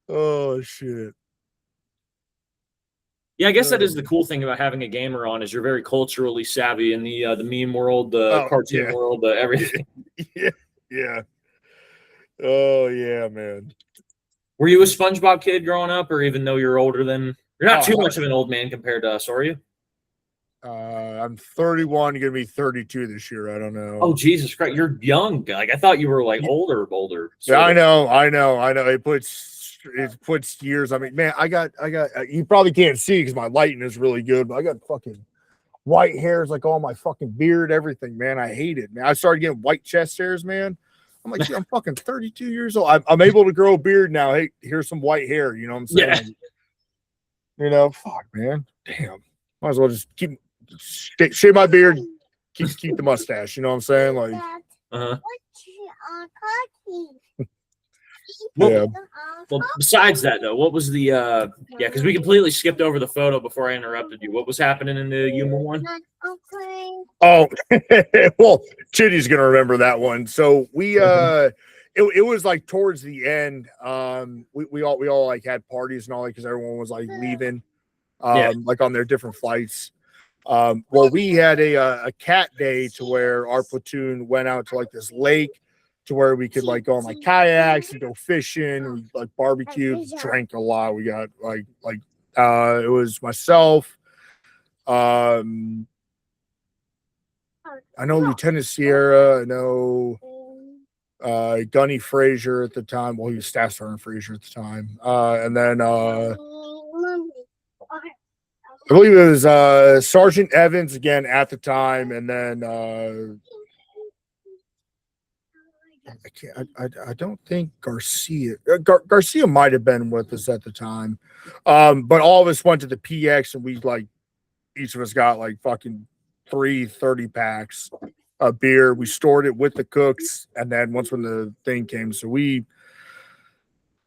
Oh shit. Yeah, I guess that is the cool thing about having a gamer on is you're very culturally savvy in the meme world, the cartoon world, the everything. Yeah. Oh yeah, man. Were you a SpongeBob kid growing up, or even though you're older than you're not too much of an old man compared to us, are you? I'm 31, gonna be 32 this year. I don't know. Oh Jesus Christ, you're young. I thought you were older. So. Yeah, I know. It puts years. I mean, man, I got. You probably can't see because my lighting is really good, but I got fucking white hairs, all my fucking beard, everything, man. I hate it, man. I started getting white chest hairs, man. I'm like, I'm fucking 32 years old. I'm able to grow a beard now. Hey, here's some white hair. You know what I'm saying? Yeah. Fuck, man. Damn. Might as well just shave my beard, keep the mustache. You know what I'm saying? Yeah. Well, besides that, though, what was the because we completely skipped over the photo before I interrupted you. What was happening in the Yuma one? Oh, well, Chitty's gonna remember that one. So we it was towards the end. We all had parties and all that because everyone was leaving on their different flights. Well, we had a cat day to where our platoon went out to this lake to where we could go on kayaks and go fishing. We barbecued, drank a lot. We got it was myself. I know Lieutenant Sierra. I know Gunny Frazier at the time. Well, he was Staff Sergeant Frazier at the time. And then I believe it was Sergeant Evans again at the time, and then I don't think Garcia. Garcia might have been with us at the time, but all of us went to the PX, and we like each of us got like fucking 3 30-packs of beer. We stored it with the cooks, and then once when the thing came, so we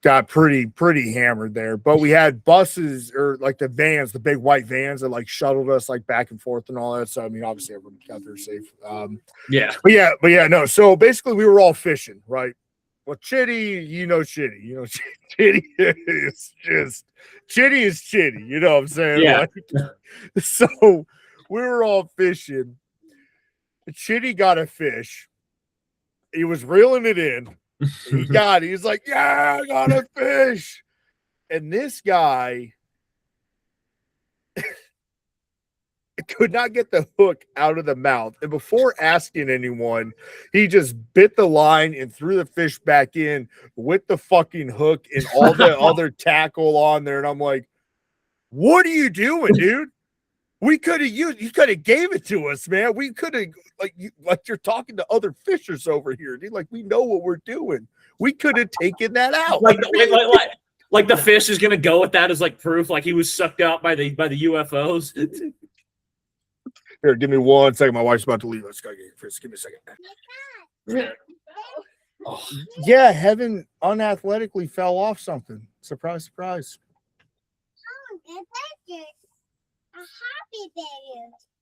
got pretty hammered there. But we had buses or like the vans, the big white vans that like shuttled us like back and forth and all that. So I mean, obviously everyone got there safe. Yeah. But yeah, no. So basically we were all fishing, right? Well, Chitty, Chitty is just Chitty is Chitty, you know what I'm saying? Yeah. Like, so we were all fishing. Chitty got a fish. He was reeling it in. He got it. He's like, yeah, I got a fish. And this guy could not get the hook out of the mouth. And before asking anyone, he just bit the line and threw the fish back in with the fucking hook and all the other tackle on there. And I'm like, what are you doing, dude? We could have you could have gave it to us, man. We could have like you're talking to other fishers over here, dude. Like we know what we're doing. We could have taken that out. Like the fish is gonna go with that as like proof, like he was sucked out by the UFOs. Here, give me 1 second. My wife's about to leave. Let's go get Chris. Give me a second. Oh. Yeah, Heaven unathletically fell off something. Surprise, surprise.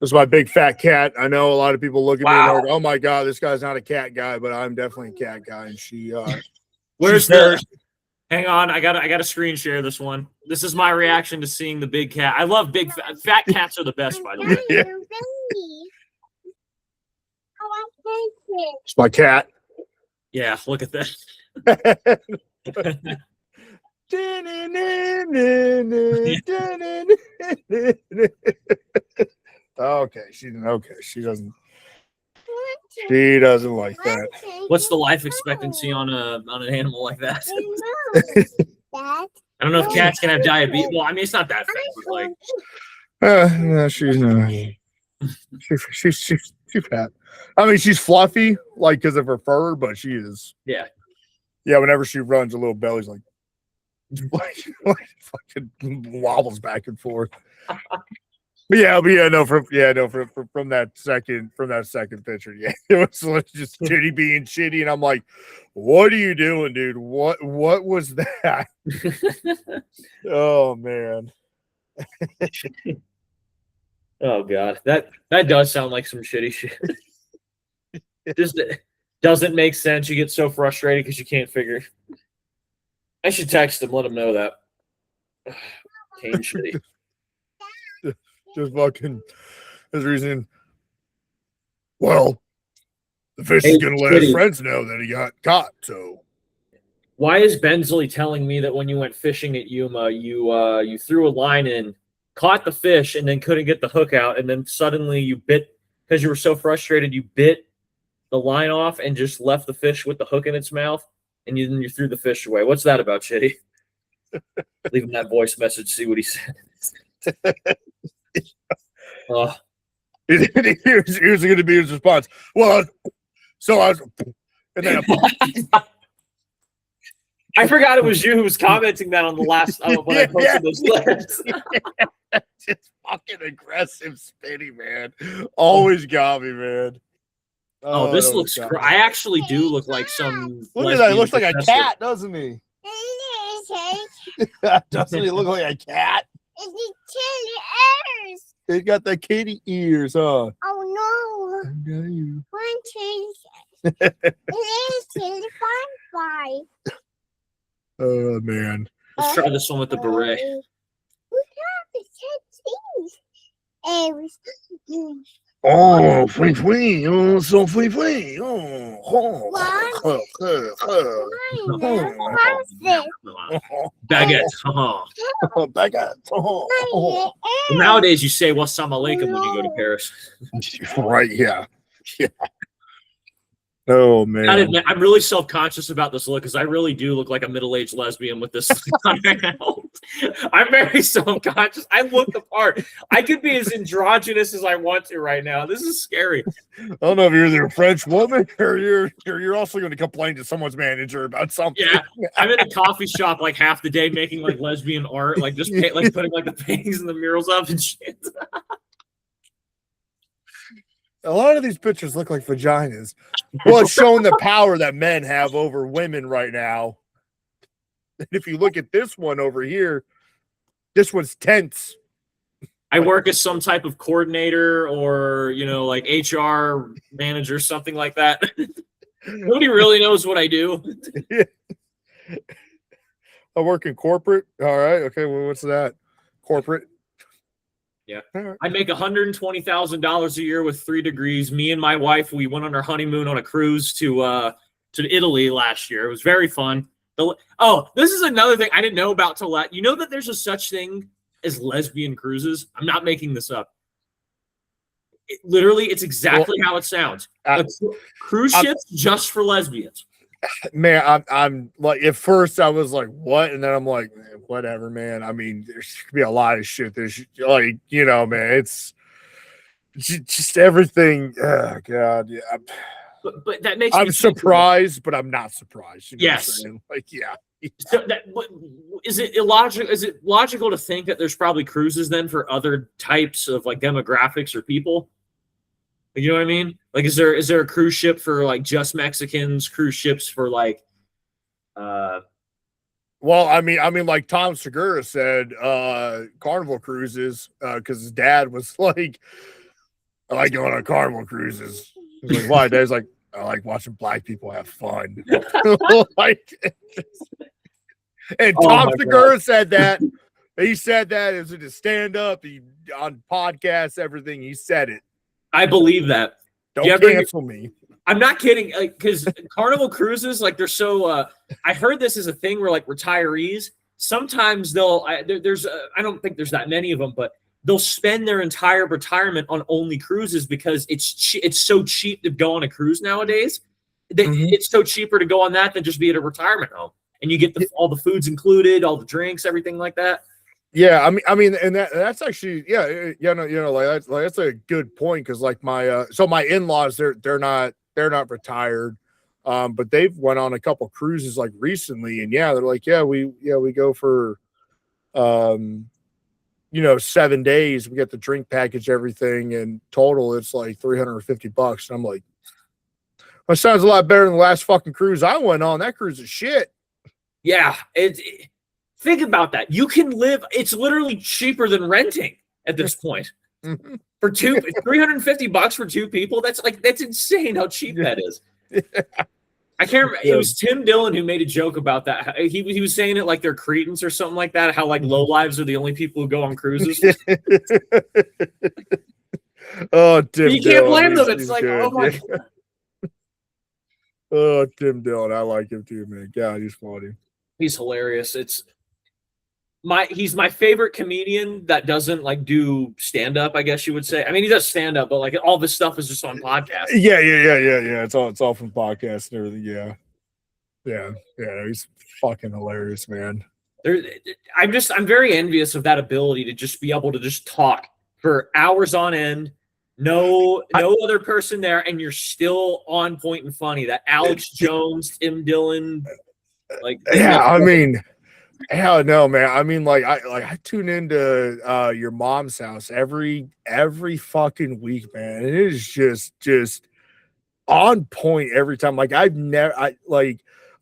This is my big fat cat. I know a lot of people look at me and are like, oh my God, this guy's not a cat guy, but I'm definitely a cat guy. And she Where's the hang on, I gotta screen share this one. This is my reaction to seeing the big cat. I love big fat cats are the best, by the way. Yeah. It's my cat. Yeah, look at that. Okay, she doesn't like that. What's the life expectancy on an animal like that? I don't know if cats can have diabetes. Well, I mean, it's not that fat, but like, no, she's not. She's fat. I mean, she's fluffy, like because of her fur, but she is. Yeah. Yeah. Whenever she runs, a little belly's like fucking wobbles back and forth. But from that second picture, yeah, it was just Chitty being Chitty, and I'm like, what are you doing, dude? What was that? Oh man. Oh God, that does sound like some shitty shit. Just doesn't make sense. You get so frustrated because you can't figure. I should text him, let him know that. Kane Chitty. Just fucking his reason. Well, the fish is gonna let his friends know that he got caught. So, why is Bensley telling me that when you went fishing at Yuma, you threw a line in, caught the fish, and then couldn't get the hook out, and then suddenly you bit because you were so frustrated, you bit the line off and just left the fish with the hook in its mouth, and then you threw the fish away. What's that about, Chitty? Leave him that voice message. See what he said. Here's going to be his response. Well, so I was, and then I forgot it was you who was commenting that on the last when I posted those letters. It's fucking aggressive, spitty, man. Always got me, man. Oh, this looks. I actually do look like some. Look at that. He looks like a cat, doesn't he? Doesn't he look like a cat? He got the kitty ears, huh? Oh no! I know you. Oh man! Let's try this one with the beret. Oh, free, oh, so free, oh, Baguette. baguette. Well, nowadays, you say "Wassam alaikum" when you go to Paris. Right? Yeah. Oh Gotta man. admit, I'm really self-conscious about this look because I really do look like a middle-aged lesbian with this on right now. I'm very self-conscious. I look the part. I could be as androgynous as I want to right now. This is scary. I don't know if you're either a French woman or you're also going to complain to someone's manager about something. Yeah, I'm in a coffee shop like half the day making like lesbian art, like just like putting like the paintings and the murals up and shit. A lot of these pictures look like vaginas. Well, it's showing the power that men have over women right now. And if you look at this one over here, this one's tense. I work as some type of coordinator or, like HR manager, something like that. Nobody really knows what I do. I work in corporate. All right. Okay. Well, what's that? Corporate. Yeah. Right. I make $120,000 a year with 3 degrees. Me and my wife, we went on our honeymoon on a cruise to Italy last year. It was very fun. This is another thing I didn't know about till last. You know that there's a such thing as lesbian cruises? I'm not making this up. It's exactly how it sounds. Cruise ships just for lesbians. Man, I'm like, at first I was like, what? And then I'm like, man, whatever, man. I mean, there's could be a lot of shit. There's like, man, it's just everything. Oh, God. Yeah. But that makes I'm surprised, but I'm not surprised. Yes. Like, yeah. So is it illogical? Is it logical to think that there's probably cruises then for other types of like demographics or people? You know what I mean? Like, is there a cruise ship for like just Mexicans? Cruise ships for like, Well, I mean, like Tom Segura said, Carnival cruises, because his dad was like, I like going on Carnival cruises. He's like, why? Dad's like, I like watching black people have fun. And Tom Segura said that. He said that as a stand-up, on podcasts, everything. He said it. I believe that. Don't cancel me. I'm not kidding. Because Carnival cruises, like they're so. I heard this is a thing where like retirees sometimes they'll. I don't think there's that many of them, but they'll spend their entire retirement on only cruises because it's so cheap to go on a cruise nowadays. It's so cheaper to go on that than just be at a retirement home, and you get all the foods included, all the drinks, everything like that. Yeah, I mean, and that's actually, like that's a good point because like my in-laws, they're not retired, but they've went on a couple cruises like recently, and they're like, we go for 7 days, we get the drink package, everything, and total it's like $350. And I'm like, that sounds a lot better than the last fucking cruise I went on. That cruise is shit. Yeah, think about that. You can live. It's literally cheaper than renting at this point. For $350 for 2 people. That's insane how cheap that is. I can't remember. It was Tim Dillon who made a joke about that. He was saying it like they're cretins or something like that. How like lowlives are the only people who go on cruises. Oh, Tim! You can't blame them. It's like, good. oh my God. Oh, Tim Dillon. I like him too, man. God, he's funny. He's hilarious. He's my favorite comedian that doesn't like do stand up, I guess you would say. I mean, he does stand up, but like all this stuff is just on podcasts. Yeah. It's all from podcasts and everything. Yeah. He's fucking hilarious, man. I'm very envious of that ability to just be able to just talk for hours on end. No other person there, and you're still on point and funny. That Alex Jones, Tim Dillon, like I mean, hell no, man. I mean, I tune into your mom's house every fucking week, man. It is just on point every time. Like I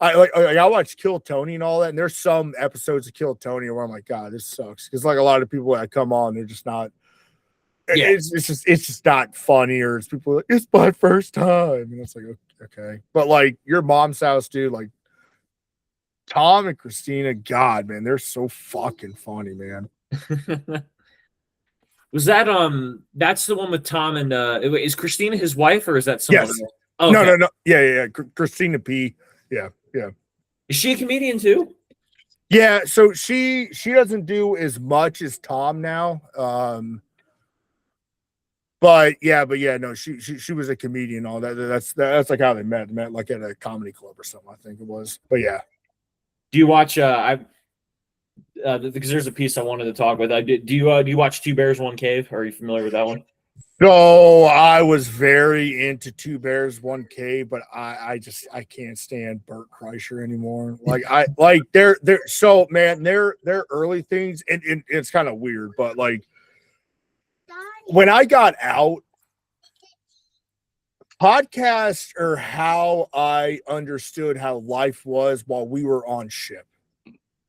watch Kill Tony and all that, and there's some episodes of Kill Tony where I'm like, God, this sucks, because like a lot of people that come on, they're just not. Yeah. It's just not funny, or it's people like, it's my first time, and it's like, okay, but like your mom's house, dude, like Tom and Christina, God, man, they're so fucking funny, man. Was that that's the one with Tom and is Christina his wife, or is that someone else? Oh, okay. No. Yeah. Christina P. Yeah. Is she a comedian too? Yeah, so she doesn't do as much as Tom now. but yeah, no, she was a comedian. All that. That's like how they met like at a comedy club or something. I think it was. But yeah. Do you watch? Because there's a piece I wanted to talk about. Do you watch Two Bears One Cave? Are you familiar with that one? No, I was very into Two Bears, One Cave, but I can't stand Bert Kreischer anymore. Like they're so man, their early things, and it's kind of weird, but like when I got out, podcasts are how I understood how life was while we were on ship.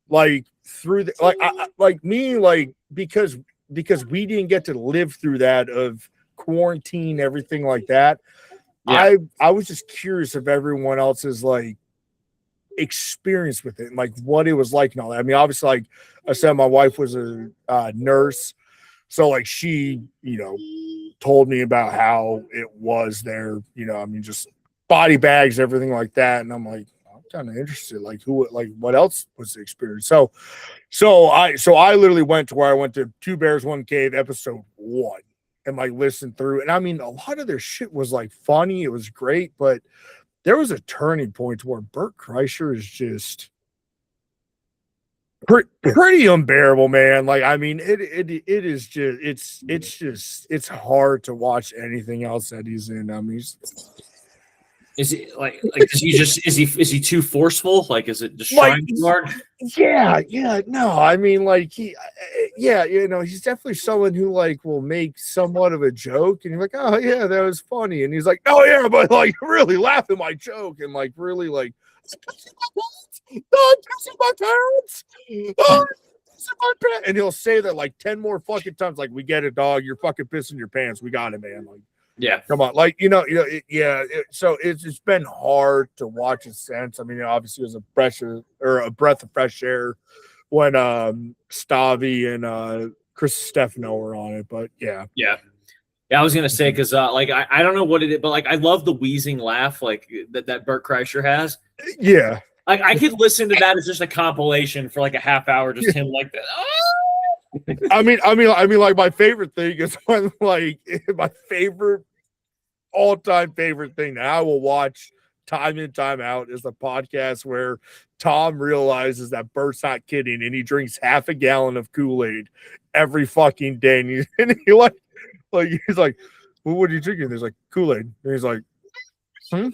Like through the because we didn't get to live through that of quarantine, everything like that. Yeah. I was just curious of everyone else's like experience with it and like what it was like and all that. I mean, obviously, like I said, my wife was a nurse, so like she, told me about how it was there. I mean, just body bags, everything like that, and I'm like, I'm kind of interested, like what else was the experience? So I literally went to where I went to Two Bears, One Cave, episode 1. And like listen through, and I mean, a lot of their shit was like funny. It was great, but there was a turning point where Bert Kreischer is just pretty unbearable, man. Like, I mean, it is just it's hard to watch anything else that he's in. I mean, is he like is he too forceful? Like, is it just trying too hard? Yeah. No, I mean, like he's definitely someone who like will make somewhat of a joke, and you're like, oh yeah, that was funny, and he's like, oh yeah, but like really laugh at my joke, and like really like, oh, my parents. Oh, and he'll say that like 10 more fucking times. Like, we get it, dog. You're fucking pissing your pants. We got it, man. Like. Yeah, come on, like so it's been hard to watch it since. I mean, obviously, it was a breath of fresh air when Stavi and Chris Stefano were on it, but yeah. I was gonna say because like I don't know what it is, but like I love the wheezing laugh like that Bert Kreischer has. Yeah, like I could listen to that as just a compilation for like a half hour, just him like that. Oh! I mean, like my favorite thing is when like my all-time favorite thing that I will watch time in, time out is the podcast where Tom realizes that Bert's not kidding and he drinks half a gallon of Kool-Aid every fucking day. And he like he's like, well, what are you drinking? There's like Kool-Aid. And he's like, And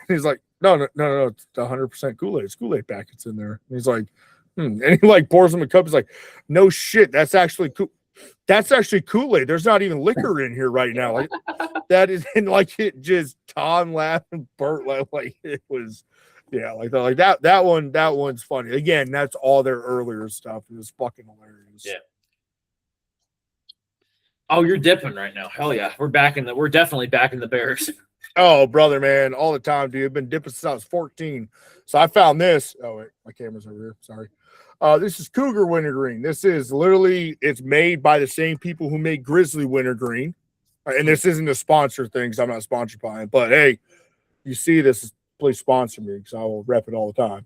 he's like, no, it's 100% Kool-Aid. It's Kool-Aid packets in there. And he's like, And he like pours him a cup. He's like, no shit, that's actually cool. That's actually Kool-Aid. There's not even liquor in here right now. Like that is, and like it just Tom laughing, Bert like it was, yeah, like that one's funny. Again, that's all their earlier stuff. It was fucking hilarious. Yeah. Oh, you're dipping right now. Hell yeah, we're definitely back in the Bears. Oh, brother, man, all the time, dude. I've been dipping since I was 14. So I found this. Oh wait, my camera's over here. Sorry. This is Cougar Wintergreen. This is literally, it's made by the same people who make Grizzly Wintergreen. And this isn't a sponsor thing because I'm not sponsored by it. But hey, you see this, please sponsor me because I will rep it all the time.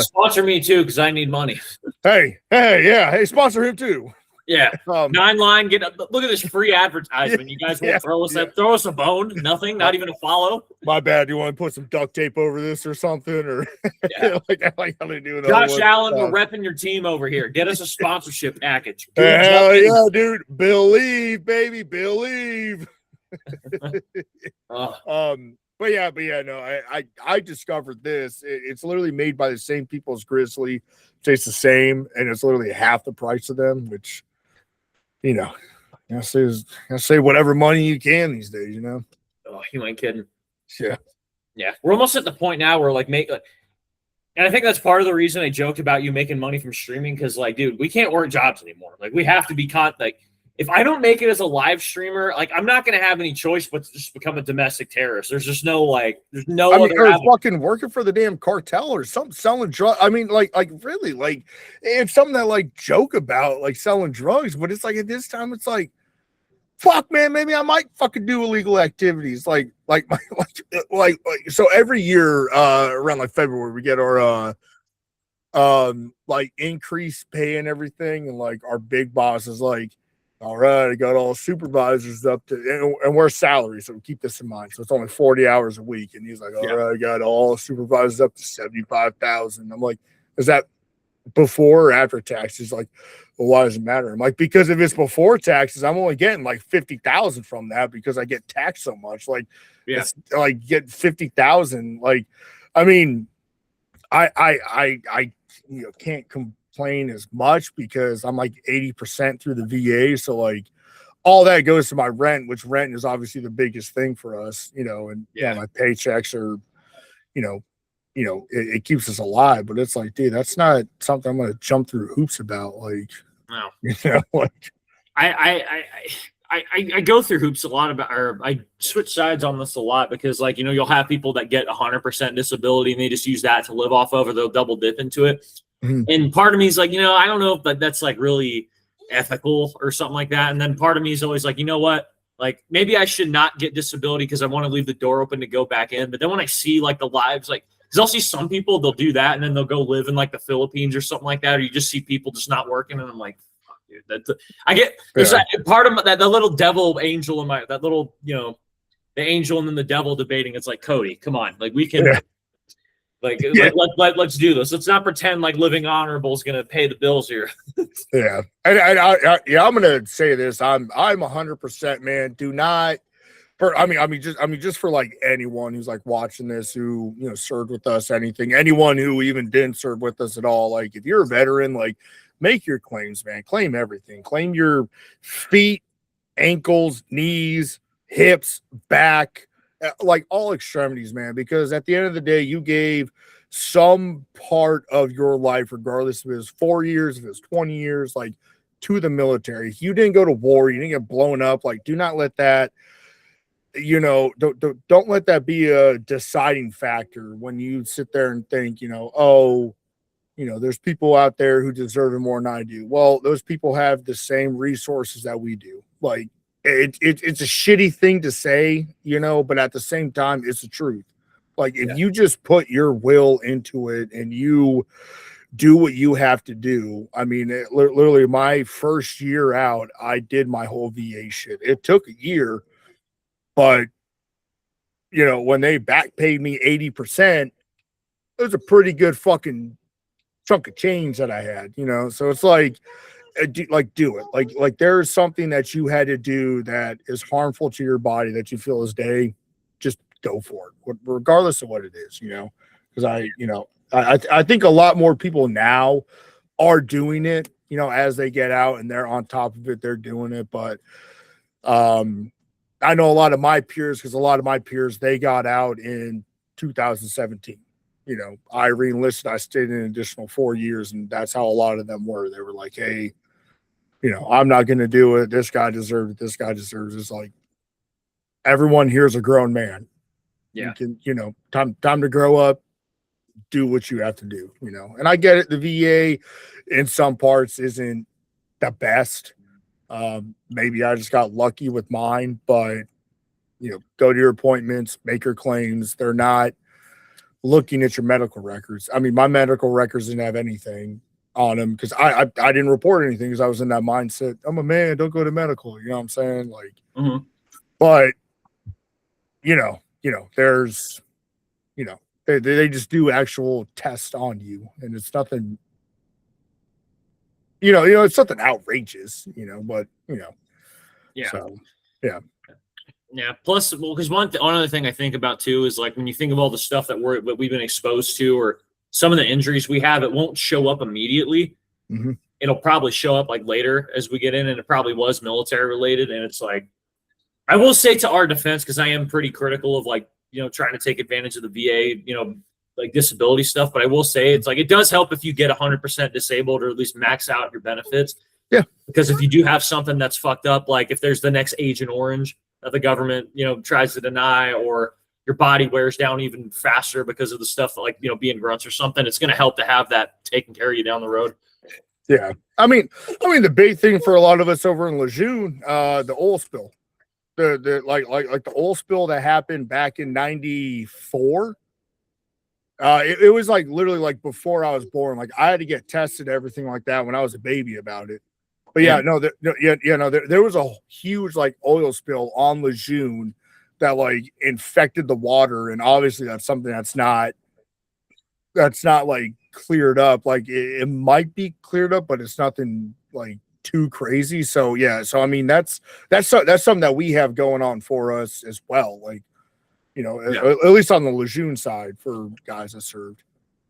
Sponsor me too because I need money. Hey, yeah. Hey, sponsor him too. Yeah. 9 Line, look at this free advertisement. You guys won't throw us a bone, nothing, not even a follow. My bad. Do you want to put some duct tape over this or something? Or like how they do it. Josh Allen, we're repping your team over here. Get us a sponsorship package. Hell yeah, dude. Believe, baby, believe. But yeah, no, I discovered this. It's literally made by the same people as Grizzly. Tastes the same, and it's literally half the price of them, which, I say whatever money you can these days, Oh, you ain't kidding. Yeah. Yeah. We're almost at the point now where and I think that's part of the reason I joked about you making money from streaming because, like, dude, we can't work jobs anymore. Like, we have to be if I don't make it as a live streamer, like, I'm not going to have any choice but to just become a domestic terrorist. There's just no, or fucking working for the damn cartel or something, selling drugs. I mean, really, like, it's something that, like, joke about, like, selling drugs. But it's like, at this time, it's like, fuck, man, maybe I might fucking do illegal activities. So every year, around, like, February, we get our, like, increased pay and everything. And, like, our big boss is like, All right, I got all supervisors up to, and we're salary, so keep this in mind. So it's only 40 hours a week. And he's like, all right, I got all supervisors up to 75,000. I'm like, is that before or after taxes? Like, well, why does it matter? I'm like, because if it's before taxes, I'm only getting like 50,000 from that because I get taxed so much. Like, it's like get 50,000. Like, I mean, I can't complain as much because I'm like 80% through the VA. So like all that goes to my rent, which rent is obviously the biggest thing for us, and my paychecks are, it keeps us alive, but it's like, dude, that's not something I'm going to jump through hoops about. Like, no, like I go through hoops a lot about, or I switch sides on this a lot because, like, you'll have people that get 100% disability and they just use that to live off of, or they'll double dip into it. Mm-hmm. And part of me is like, I don't know if that's like really ethical or something like that. And then part of me is always like, you know what? Like, maybe I should not get disability because I want to leave the door open to go back in. But then when I see like the lives, like, because I'll see some people, they'll do that and then they'll go live in like the Philippines or something like that. Or you just see people just not working. And I'm like, dude, I get there's that part of that, the little devil angel in my, that little, the angel and then the devil debating. It's like, Cody, come on. Like, we can, let's do this. Let's not pretend like living honorable is going to pay the bills here. Yeah. And I'm going to say this. I'm 100%, man. Do not, just for like anyone who's like watching this, who, served with us, anyone who even didn't serve with us at all. Like, if you're a veteran, like, make your claims, man. Claim everything. Claim your feet, ankles, knees, hips, back, like all extremities, man. Because at the end of the day, you gave some part of your life, regardless if it was 4 years, if it was 20 years, like, to the military. If you didn't go to war, you didn't get blown up. Like, do not let that, don't let that be a deciding factor when you sit there and think, there's people out there who deserve it more than I do. Well, those people have the same resources that we do. Like, it's a shitty thing to say, but at the same time, it's the truth. Like, if you just put your will into it and you do what you have to do. I mean, literally my first year out, I did my whole VA shit. It took a year, but when they back paid me 80%, it was a pretty good fucking chunk of change that I had, so it's like, do it. Like there's something that you had to do that is harmful to your body that you feel is just go for it, regardless of what it is, because I think a lot more people now are doing it, as they get out and they're on top of it, they're doing it. But I know a lot of my peers, they got out in 2017. I re-enlisted, I stayed an additional 4 years, and that's how a lot of them were. They were like, hey, I'm not going to do it. This guy deserves it. This guy deserves it. It's like, everyone here is a grown man. Yeah. You can, time to grow up, do what you have to do, and I get it. The VA in some parts isn't the best. Maybe I just got lucky with mine, but go to your appointments, make your claims. They're not looking at your medical records. I mean, my medical records didn't have anything on them because I didn't report anything because I was in that mindset. I'm a man, don't go to medical. You know what I'm saying? Like, but there's, they just do actual tests on you, and it's nothing. It's something outrageous, but yeah. So, yeah. Yeah. Plus, well, because one other thing I think about too is like when you think of all the stuff that we've been exposed to, or some of the injuries we have, it won't show up immediately. Mm-hmm. It'll probably show up like later as we get in, and it probably was military related. And it's like, I will say to our defense, because I am pretty critical of like, trying to take advantage of the VA, like disability stuff. But I will say it's like, it does help if you get 100% disabled or at least max out your benefits. Yeah. Because if you do have something that's fucked up, like if there's the next Agent Orange that the government, tries to deny, or your body wears down even faster because of the stuff like, being grunts or something, it's going to help to have that taking care of you down the road. Yeah. I mean, the big thing for a lot of us over in Lejeune, the oil spill, the the oil spill that happened back in 94. It was like literally like before I was born. Like, I had to get tested, everything like that when I was a baby about it. But there was a huge like oil spill on Lejeune that like infected the water, and obviously that's something that's not like cleared up. Like it might be cleared up, but it's nothing like too crazy. So yeah, so I mean that's something that we have going on for us as well. Like, you know, at least on the Lejeune side for guys that served.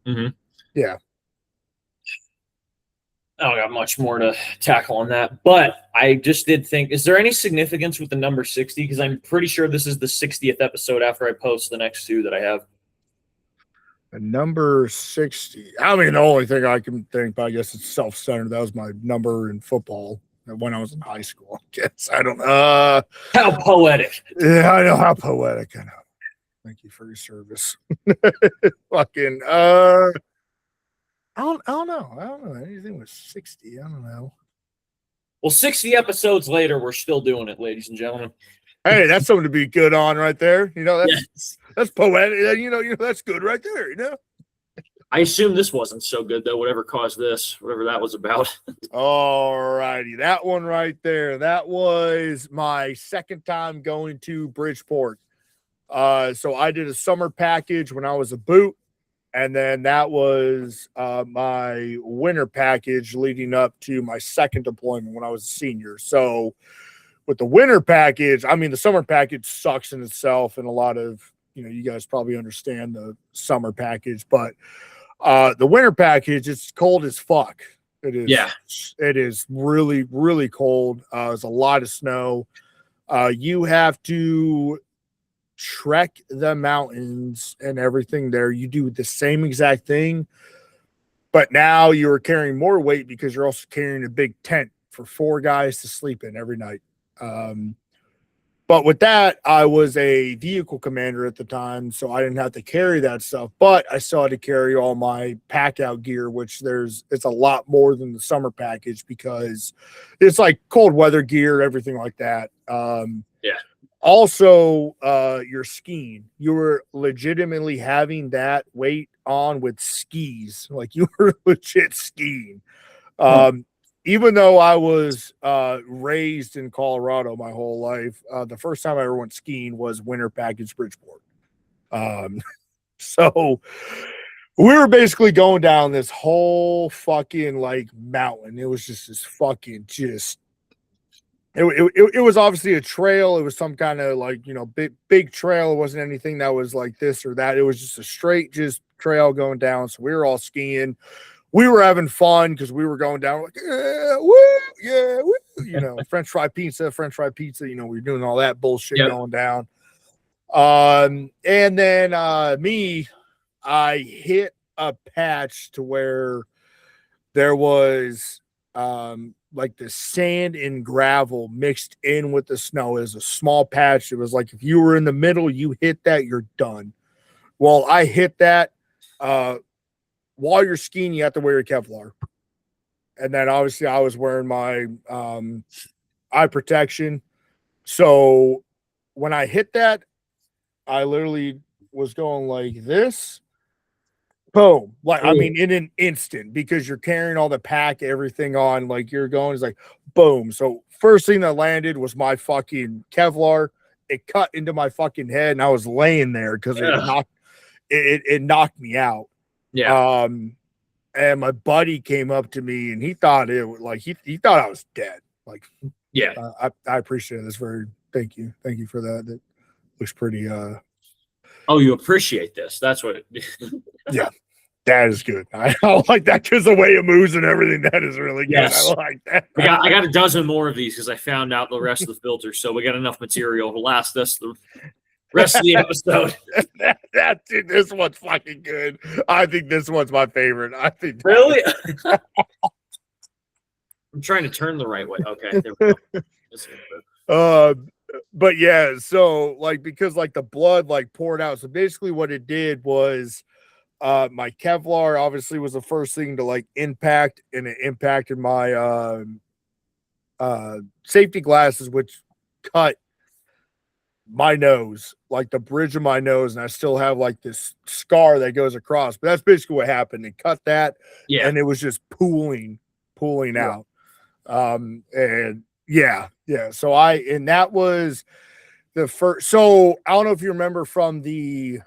Mm-hmm. Yeah. I don't got much more to tackle on that, but I just did think, is there any significance with the number 60? Because I'm pretty sure this is the 60th episode after I post the next two that I have. The number 60. I mean, the only thing I can think, but I guess it's self-centered. That was my number in football when I was in high school. I guess I don't know. How poetic. Yeah, I know how poetic. I know. Thank you for your service. Fucking I don't know. I don't know. Anything with 60. I don't know. Well, 60 episodes later, we're still doing it, ladies and gentlemen. Hey, that's something to be good on right there. You know, that's poetic. You know, that's good right there, you know. I assume this wasn't so good, though, whatever caused this, whatever that was about. All righty. That one right there. That was my second time going to Bridgeport. So I did a summer package when I was a boot. And then that was my winter package leading up to my second deployment when I was a senior. So with the winter package, I mean, the summer package sucks in itself. And a lot of, you know, you guys probably understand the summer package, but the winter package, it's cold as fuck. It is. Yeah. It is really, really cold. There's a lot of snow. You have to trek the mountains and everything there. You do the same exact thing, but now you're carrying more weight because you're also carrying a big tent for 4 guys to sleep in every night. But with that, I was a vehicle commander at the time, so I didn't have to carry that stuff, but I still had to carry all my pack out gear, which it's a lot more than the summer package because it's like cold weather gear, everything like that. Yeah. Also, your skiing, you were legitimately having that weight on with skis, like you were legit skiing. Even though I was raised in Colorado my whole life, the first time I ever went skiing was winter package Bridgeport. So we were basically going down this whole fucking like mountain. It was just this fucking It was obviously a trail. It was some kind of like, you know, big trail. It wasn't anything that was like this or that. It was just a straight trail going down. So we were all skiing. We were having fun because we were going down like, yeah, woo, you know, French fry pizza, you know, we were doing all that bullshit going down. And then I hit a patch to where there was like the sand and gravel mixed in with the snow. Is a small patch. It was like if you were in the middle, you hit that, you're done. Well, I hit that. While you're skiing, you have to wear your Kevlar. And then obviously I was wearing my eye protection. So when I hit that, I literally was going like this. Boom. Like, I mean, in an instant, because you're carrying all the pack, everything on, like you're going, is like boom. So first thing that landed was my fucking Kevlar. It cut into my fucking head, and I was laying there because it knocked me out. Yeah. And my buddy came up to me, and he thought it was like he thought I was dead. Like, yeah. I appreciate this. Thank you for that. That looks pretty. Oh, you appreciate this? That's what. Yeah, that is good. I like that because the way it moves and everything, that is really good. Yes. I like that. I got a dozen more of these because I found out the rest of the filters, so we got enough material to last us the rest of the episode. Dude, this one's fucking good. I think this one's my favorite. I think really. I'm trying to turn the right way. Okay. There we go. But yeah, so like because like the blood like poured out. So basically what it did was my Kevlar obviously was the first thing to like impact, and it impacted my safety glasses, which cut my nose, like the bridge of my nose, and I still have like this scar that goes across. But that's basically what happened. It cut that, and it was just pooling out. And yeah. So that was the first. So I don't know if you remember from the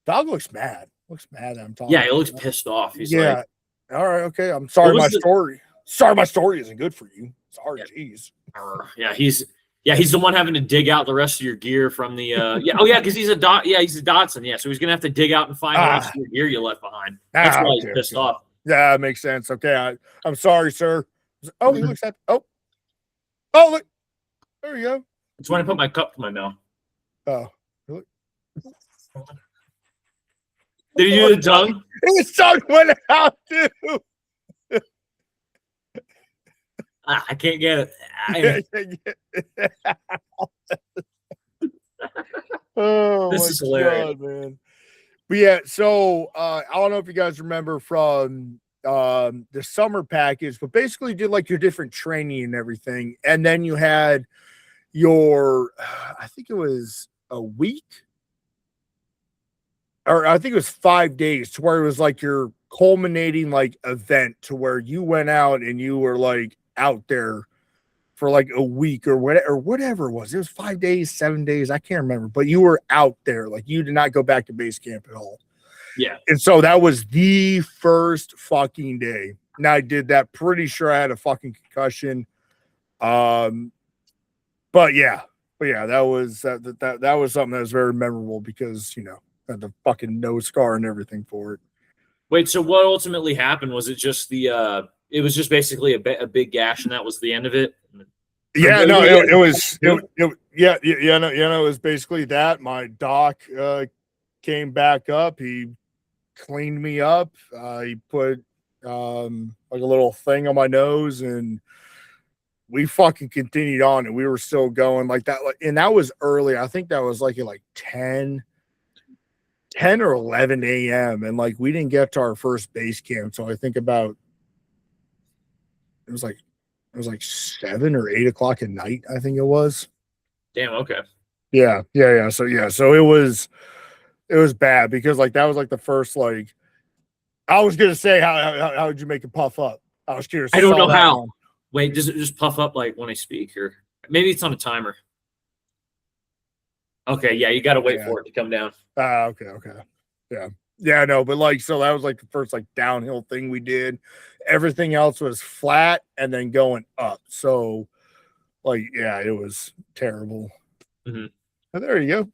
dog looks mad. Looks mad that I'm talking. Yeah, he looks pissed off. He's yeah. like, all right, okay. I'm sorry What was Sorry my story isn't good for you. Sorry, jeez. yeah, he's the one having to dig out the rest of your gear from the because he's a Dotson. Yeah, so he's gonna have to dig out and find the rest of your gear you left behind. That's why he's pissed off. Yeah, that makes sense. Okay, I'm sorry, sir. Oh, he looks at oh look. There you go. It's when I put my cup to my mouth. Oh, really? Did he do the tongue? His tongue went out too. I can't get it. Oh, This is hilarious, man. But yeah, so I don't know if you guys remember from the summer package, but basically you did like your different training and everything, and then you had your, I think it was a week, or I think it was 5 days, to where it was like your culminating like event, to where you went out and you were like out there for like a week or whatever it was. It was 5 days, 7 days, I can't remember, but you were out there. Like, you did not go back to base camp at all. Yeah. And so that was the first fucking day. Now I did that, pretty sure I had a fucking concussion. But yeah, that was something that was very memorable, because, you know, I had the fucking nose scar and everything for it. Wait, so what ultimately happened? Was it just it was just basically a big gash, and that was the end of it? Yeah, no, it was basically that. My doc came back up. He cleaned me up. He put like a little thing on my nose, and we fucking continued on, and we were still going like that. And that was early. I think that was like at like 10 or 11 a.m. And like, we didn't get to our first base camp. So I think about, it was like 7 or 8 o'clock at night, I think it was. Damn. Okay. Yeah. So it was bad, because like, that was like the first, like, I was going to say, how did you make it puff up? I was curious. I don't know how. One. Wait, does it just puff up like when I speak, or maybe it's on a timer? Okay. Yeah. You got to wait for it to come down. Okay. Yeah, no, but like, so that was like the first like downhill thing we did. Everything else was flat and then going up. So like, yeah, it was terrible. Mm-hmm. Oh, there you go.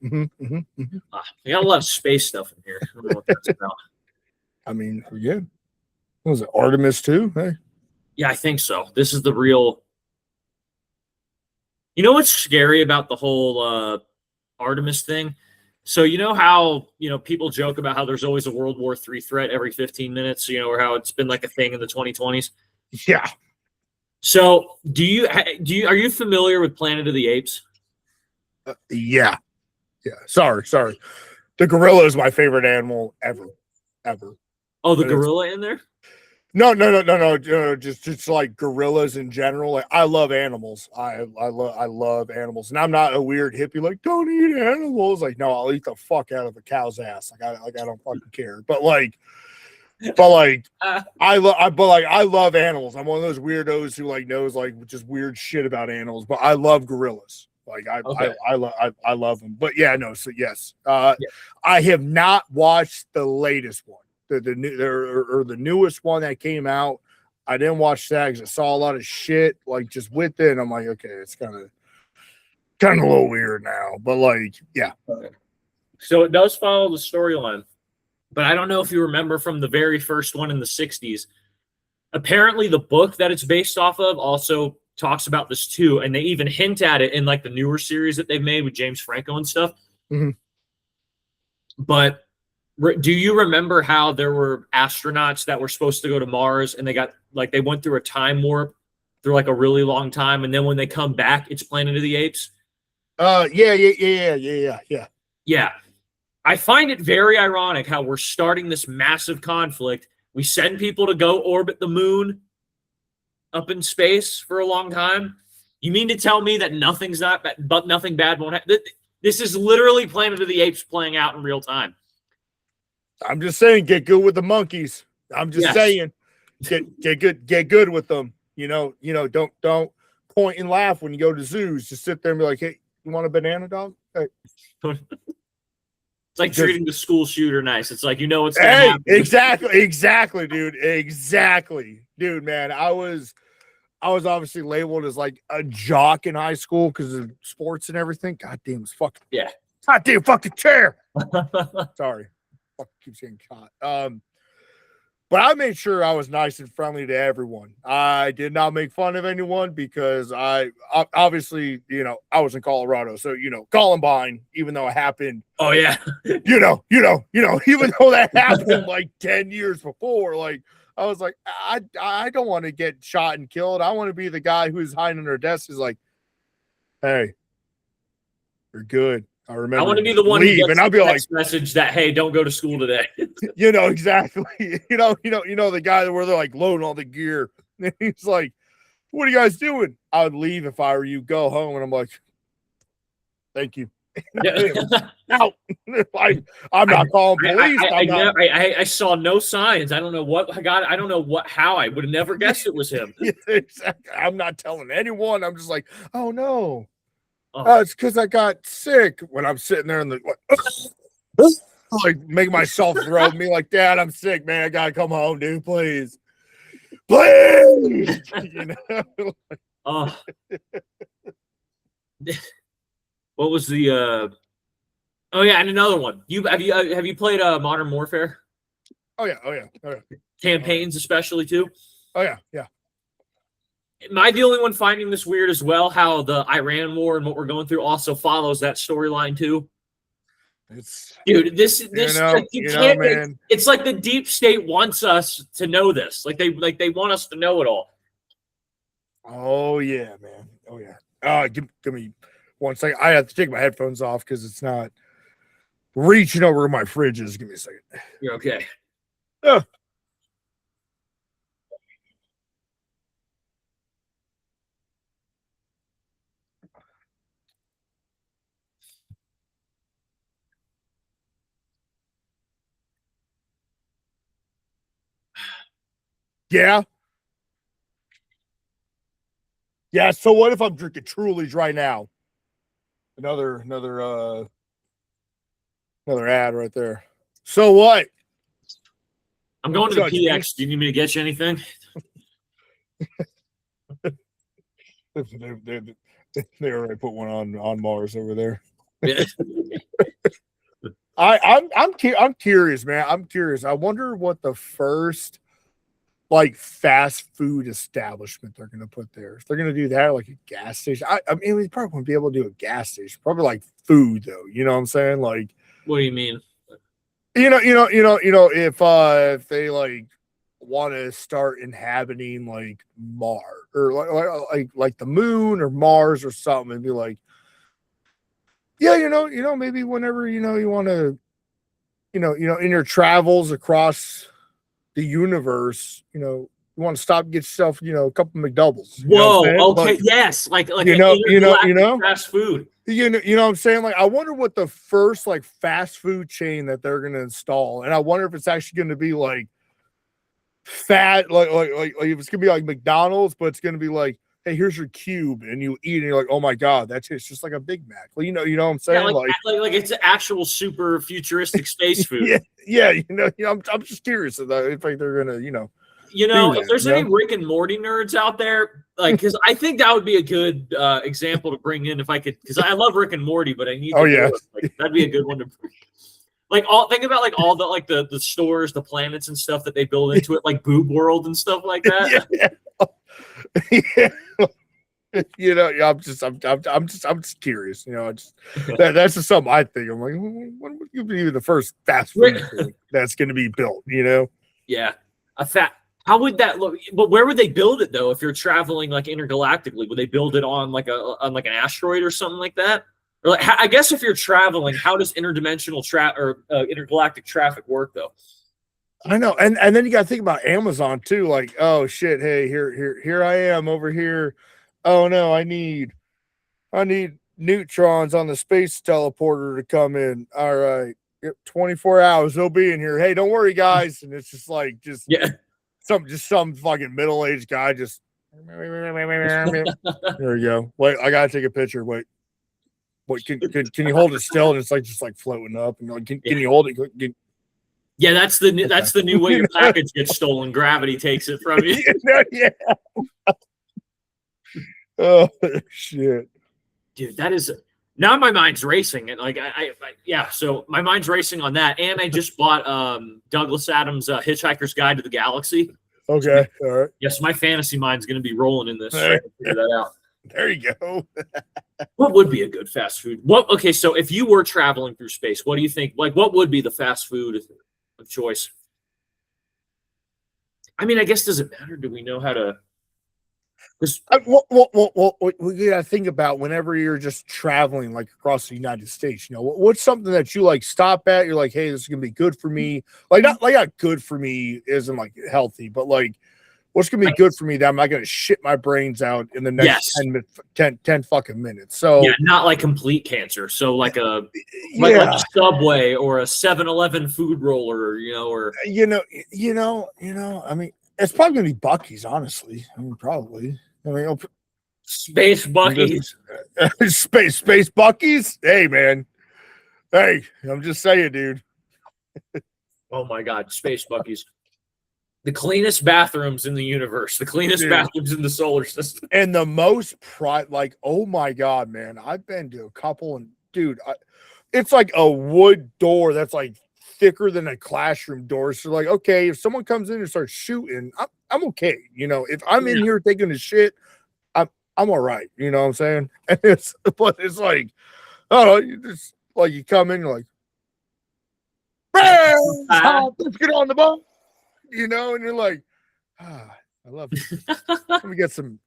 We got a lot of space stuff in here. I don't know what that's about. I mean, yeah. What was it, Artemis too? Hey. Yeah, I think so. This is the real. You know what's scary about the whole Artemis thing? So you know how, you know, people joke about how there's always a World War III threat every 15 minutes, you know, or how it's been like a thing in the 2020s. Yeah. So are you familiar with Planet of the Apes? Yeah. Sorry. The gorilla is my favorite animal ever. Oh, the gorilla in there? No. Just like gorillas in general. Like, I love animals. I love animals, and I'm not a weird hippie like, don't eat animals. Like, no, I'll eat the fuck out of a cow's ass. Like, I don't fucking care. But I love animals. I'm one of those weirdos who like knows like just weird shit about animals. But I love gorillas. Like, I love them. But yeah, no. So yes, I have not watched the latest one. The newest one that came out. I didn't watch that because I saw a lot of shit like just with it, and I'm like, okay, it's kind of a little weird now, but like, yeah. Okay. So it does follow the storyline, but I don't know if you remember from the very first one in the 60s. Apparently the book that it's based off of also talks about this too, and they even hint at it in like the newer series that they've made with James Franco and stuff. Mm-hmm. But do you remember how there were astronauts that were supposed to go to Mars, and they went through a time warp through like a really long time, and then when they come back, it's Planet of the Apes? Yeah. I find it very ironic how we're starting this massive conflict. We send people to go orbit the moon up in space for a long time. You mean to tell me that nothing bad won't happen? This is literally Planet of the Apes playing out in real time. I'm just saying, get good with the monkeys. I'm just saying. get good with them. Don't point and laugh when you go to zoos. Just sit there and be like, hey, you want a banana, dog? Hey. It's like treating the school shooter nice. It's like, it's going to Hey, happen. exactly, dude. Exactly. Dude, man. I was obviously labeled as like a jock in high school because of sports and everything. God damn, it's fucking God damn fucking chair. Sorry. Fuck keeps getting caught. But I made sure I was nice and friendly to everyone. I did not make fun of anyone because I obviously, I was in Colorado. So, Columbine, even though it happened. Oh, yeah. Even though that happened like 10 years before, like, I was like, I don't want to get shot and killed. I want to be the guy who's hiding under a desk is like, hey, you're good. I remember. I want to be the one who gets and I'll be like, message that, hey, don't go to school today. Exactly. The guy where they're like loading all the gear. And he's like, what are you guys doing? I would leave if I were you. Go home. And I'm like, thank you. Out. I'm not calling police. I saw no signs. I don't know what I got. I don't know how I would have never guessed it was him. Exactly. I'm not telling anyone. I'm just like, oh no. It's because I got sick when I'm sitting there in the like make myself throw me like, Dad, I'm sick, man. I gotta come home, dude. Please. What was the oh yeah, and another one. Have you played Modern Warfare? Oh yeah. Campaigns especially too? Oh yeah. Am I the only one finding this weird as well? How the Iran war and what we're going through also follows that storyline too? Dude, this man. It's like the deep state wants us to know this. Like they want us to know it all. Oh yeah, man. Oh yeah. Give me 1 second. I have to take my headphones off because it's not reaching over my fridge is. Give me a second. You're okay. Yeah. Yeah. So what if I'm drinking Truly's right now? Another ad right there. So what? I'm going to the PX. Do you need me to get you anything? They already put one on Mars over there. Yeah. I'm curious, man. I'm curious. I wonder what the first like fast food establishment they're gonna put there. If they're gonna do that, like a gas station. I mean, we probably won't be able to do a gas station. Probably like food though. You know what I'm saying? Like, what do you mean? If they like want to start inhabiting like Mars or like the moon or Mars or something, and be like, yeah, maybe whenever you want to, in your travels across the universe, you want to stop and get yourself, a couple McDoubles. Whoa, okay, yes, like fast food. You know what I'm saying? Like, I wonder what the first like fast food chain that they're gonna install, and I wonder if it's actually gonna be like fat, like if it's gonna be like McDonald's, but it's gonna be like, hey, here's your cube, and you eat, and you're like, oh my god, it's just like a Big Mac. Well, you know what I'm saying? Yeah, like it's actual super futuristic space food. yeah. I'm just curious if like they're gonna, if there's any Rick and Morty nerds out there, like, because I think that would be a good example to bring in if I could, because I love Rick and Morty, but I need. That'd be a good one to bring. Like think about like all the like the stores, the planets and stuff that they build into it, like Boob World and stuff like that. Yeah. I'm just curious. That's just something I think. I'm like, when would you be the first fast food that's going to be built? Yeah, How would that look? But where would they build it though? If you're traveling like intergalactically, would they build it on like an asteroid or something like that? Or like, I guess if you're traveling, how does interdimensional intergalactic traffic work though? I know, and then you got to think about Amazon too. Like, oh shit, hey, here I am over here. Oh no, I need neutrons on the space teleporter to come in. All right, 24 hours, they'll be in here. Hey, don't worry, guys. And it's just like, yeah. some fucking middle-aged guy just there you go. Wait, I gotta take a picture. Wait, can you hold it still? And it's like just like floating up, and like, can you hold it? Yeah, that's the new way your package gets stolen. Gravity takes it from you. Yeah. Oh shit, Dude, that is now my mind's racing, and like yeah. So my mind's racing on that, and I just bought Douglas Adams' Hitchhiker's Guide to the Galaxy. okay, all right. Yes, my fantasy mind's going to be rolling in this. Hey. Figure that out. There you go. What would be a good fast food? Okay, so if you were traveling through space, what do you think? Like, what would be the fast food of choice? I mean, I guess does it matter? Do we know how to? Well, you gotta think about whenever you're just traveling like across the United States. You know, what's something that you like stop at? You're like, hey, this is gonna be good for me. Like not good for me isn't like healthy, but like what's gonna be good for me that I'm not gonna shit my brains out in the next 10 fucking minutes. So yeah, not like complete cancer. So like a like a Subway or a 7-Eleven food roller, or you know. I mean, it's probably gonna be Buc-ee's, honestly. I mean, probably. I mean, Space Buc-ee's. Space Buc-ee's. Hey, man. Hey, I'm just saying, dude. Oh my God, Space Buc-ee's. The cleanest bathrooms in the universe. The cleanest bathrooms in the solar system. And the most like, oh my God, man. I've been to a couple, and dude, it's like a wood door that's like thicker than a classroom door. So like, okay, if someone comes in and starts shooting, I'm okay. You know, if I'm in here taking a shit, I'm all right. You know what I'm saying? And it's like, oh, you just like you come in, you're like, let's get on the boat. You know, and you're like, I love it. Let me get some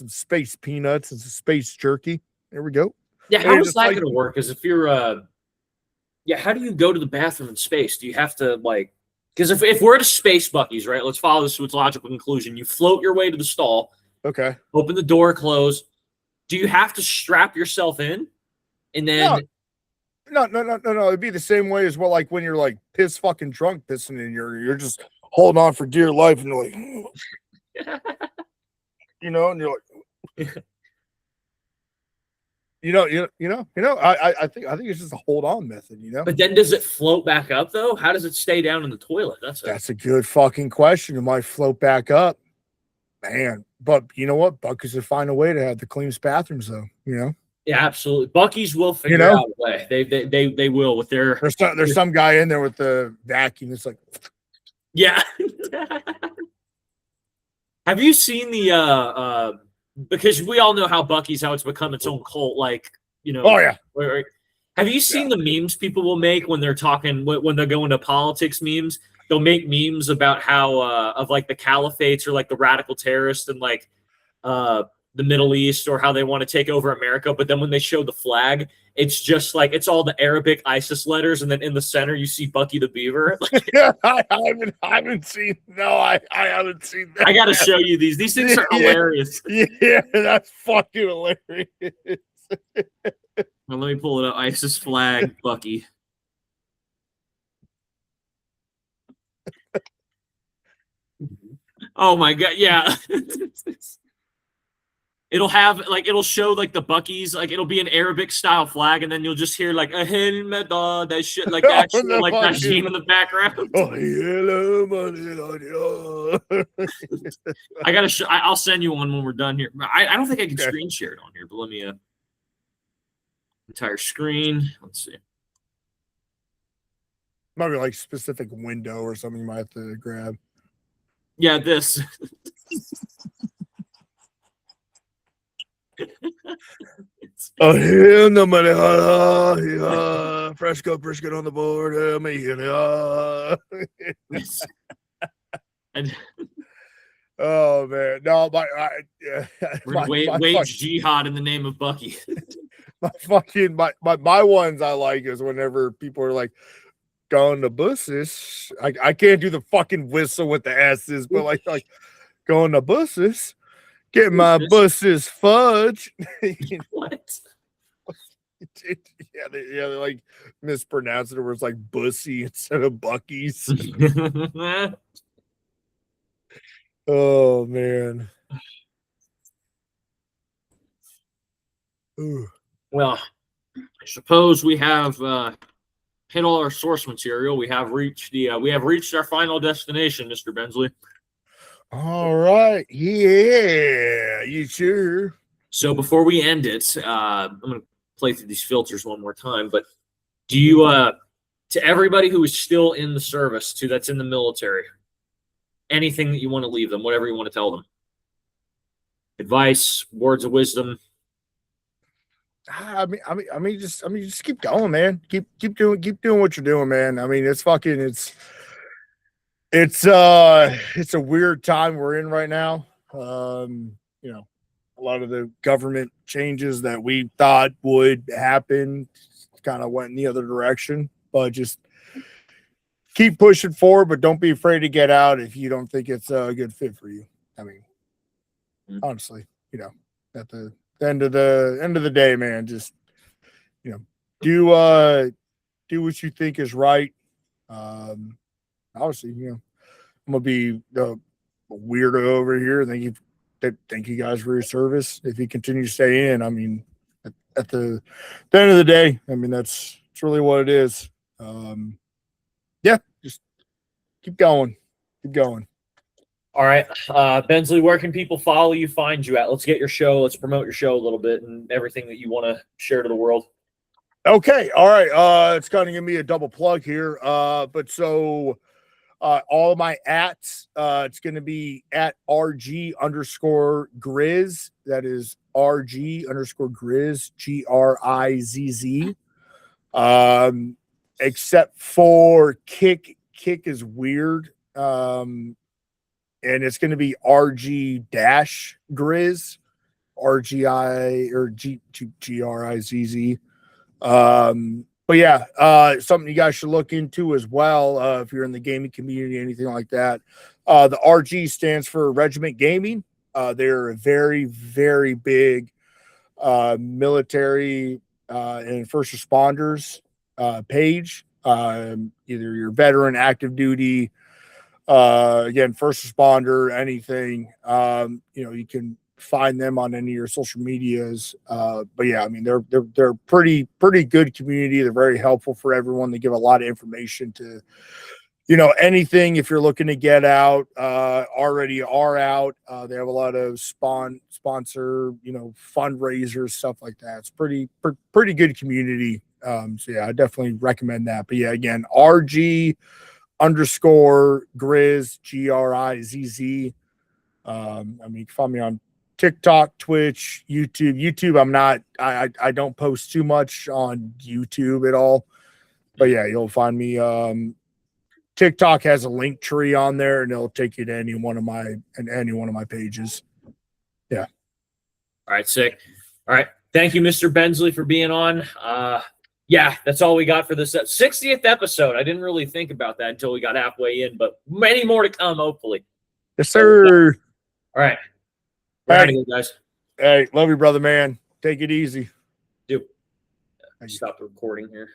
space peanuts and some space jerky. There we go. Yeah, how is that going to work? Because if you're how do you go to the bathroom in space? Do you have to like? Because if we're at a space Buc-ee's, right? Let's follow this to its logical conclusion. You float your way to the stall. Okay. Open the door, close. Do you have to strap yourself in? And then no. It'd be the same way as well, like when you're like piss fucking drunk pissing and you're just holding on for dear life and you're like, you know, and you're like, I think it's just a hold on method, you know. But then does it float back up though? How does it stay down in the toilet? That's a good fucking question. It might float back up, man. But you know what? Buc-ee's will find a way to have the cleanest bathrooms, though. You know. Yeah, absolutely. Buc-ee's will figure out a way. They will with their. There's some guy in there with the vacuum. It's like. Yeah. Have you seen the because we all know how Buc-ee's, how it's become its own cult, like, you know. Oh yeah. Have you seen the memes people will make when they're talking, when they're going to politics memes? They'll make memes about how of like the caliphates or like the radical terrorists and like the Middle East, or how they want to take over America. But then when they show the flag, it's just like, it's all the Arabic ISIS letters. And then in the center, you see Bucky the Beaver. Yeah, I haven't seen that. I got to show you these. These things are hilarious. Yeah, that's fucking hilarious. Well, let me pull it up. ISIS flag, Bucky. Oh my God. Yeah. It'll have like, it'll show like the Buc-ee's, like it'll be an Arabic style flag, and then you'll just hear like that shit, like that shit, like that sheen in the background. I gotta show. I'll send you one when we're done here. I don't think I can screen share it on here, but let me entire screen. Let's see. Maybe like specific window or something you might have to grab. Yeah, this. Oh, hell no money. Fresco brisket on the board. Oh man, no, wage jihad in the name of Bucky. my ones I like is whenever people are like going to buses. I can't do the fucking whistle with the S's, but like going to buses. Get my buses fudge. What? Yeah, they like mispronounced it, where it's like bussy instead of Buc-ee's. Oh man. Ooh. Well, I suppose we have hit all our source material. We have reached our final destination, Mr. Bensley. All right. Yeah, you sure? So before we end it, I'm going to play through these filters one more time. But do you, to everybody who is still in the service, that's in the military, anything that you want to leave them, whatever you want to tell them, advice, words of wisdom? I mean, just keep going, man. Keep doing what you're doing, man. I mean, it's a weird time we're in right now. You know, a lot of the government changes that we thought would happen kind of went in the other direction, but just keep pushing forward, but don't be afraid to get out if you don't think it's a good fit for you. I mean, honestly, you know, at the end of the day, man, just, you know, do what you think is right. Obviously, you know, I'm gonna be a weirdo over here. Thank you guys for your service. If you continue to stay in, I mean, at the end of the day, I mean, it's really what it is. Yeah, just keep going. All right. Bensley, where can people follow you, find you at? Let's get your show. Let's promote your show a little bit and everything that you want to share to the world. Okay. All right. It's kind of gonna be a double plug here. But so all of my ats, it's gonna be at RG_Grizz. That is RG_Grizz, GRIZZ. Except for Kick is weird. And it's going to be RG-Grizz, RGI or GRIZZ. But yeah, something you guys should look into as well. If you're in the gaming community, anything like that. The RG stands for Regiment Gaming. They're a very, very big military and first responders page. Either you're veteran, active duty, again, first responder, anything. You know, you can find them on any of your social medias. But yeah, I mean, they're pretty good community. They're very helpful for everyone. They give a lot of information to, you know, anything. If you're looking to get out, already are out. They have a lot of sponsor, you know, fundraisers, stuff like that. It's pretty good community. So yeah, I definitely recommend that. But yeah, again, RG_Grizz, GRIZZ. I mean, you can find me on TikTok, Twitch, YouTube. I don't post too much on YouTube at all. But yeah, you'll find me. TikTok has a link tree on there, and it'll take you to any one of my pages. Yeah. All right, sick. All right. Thank you, Mr. Bensley, for being on. Yeah, that's all we got for this 60th episode. I didn't really think about that until we got halfway in, but many more to come, hopefully. Yes, sir. All right. We're out of here, guys. Hey, love you, brother, man. Take it easy. Dude, stop recording here.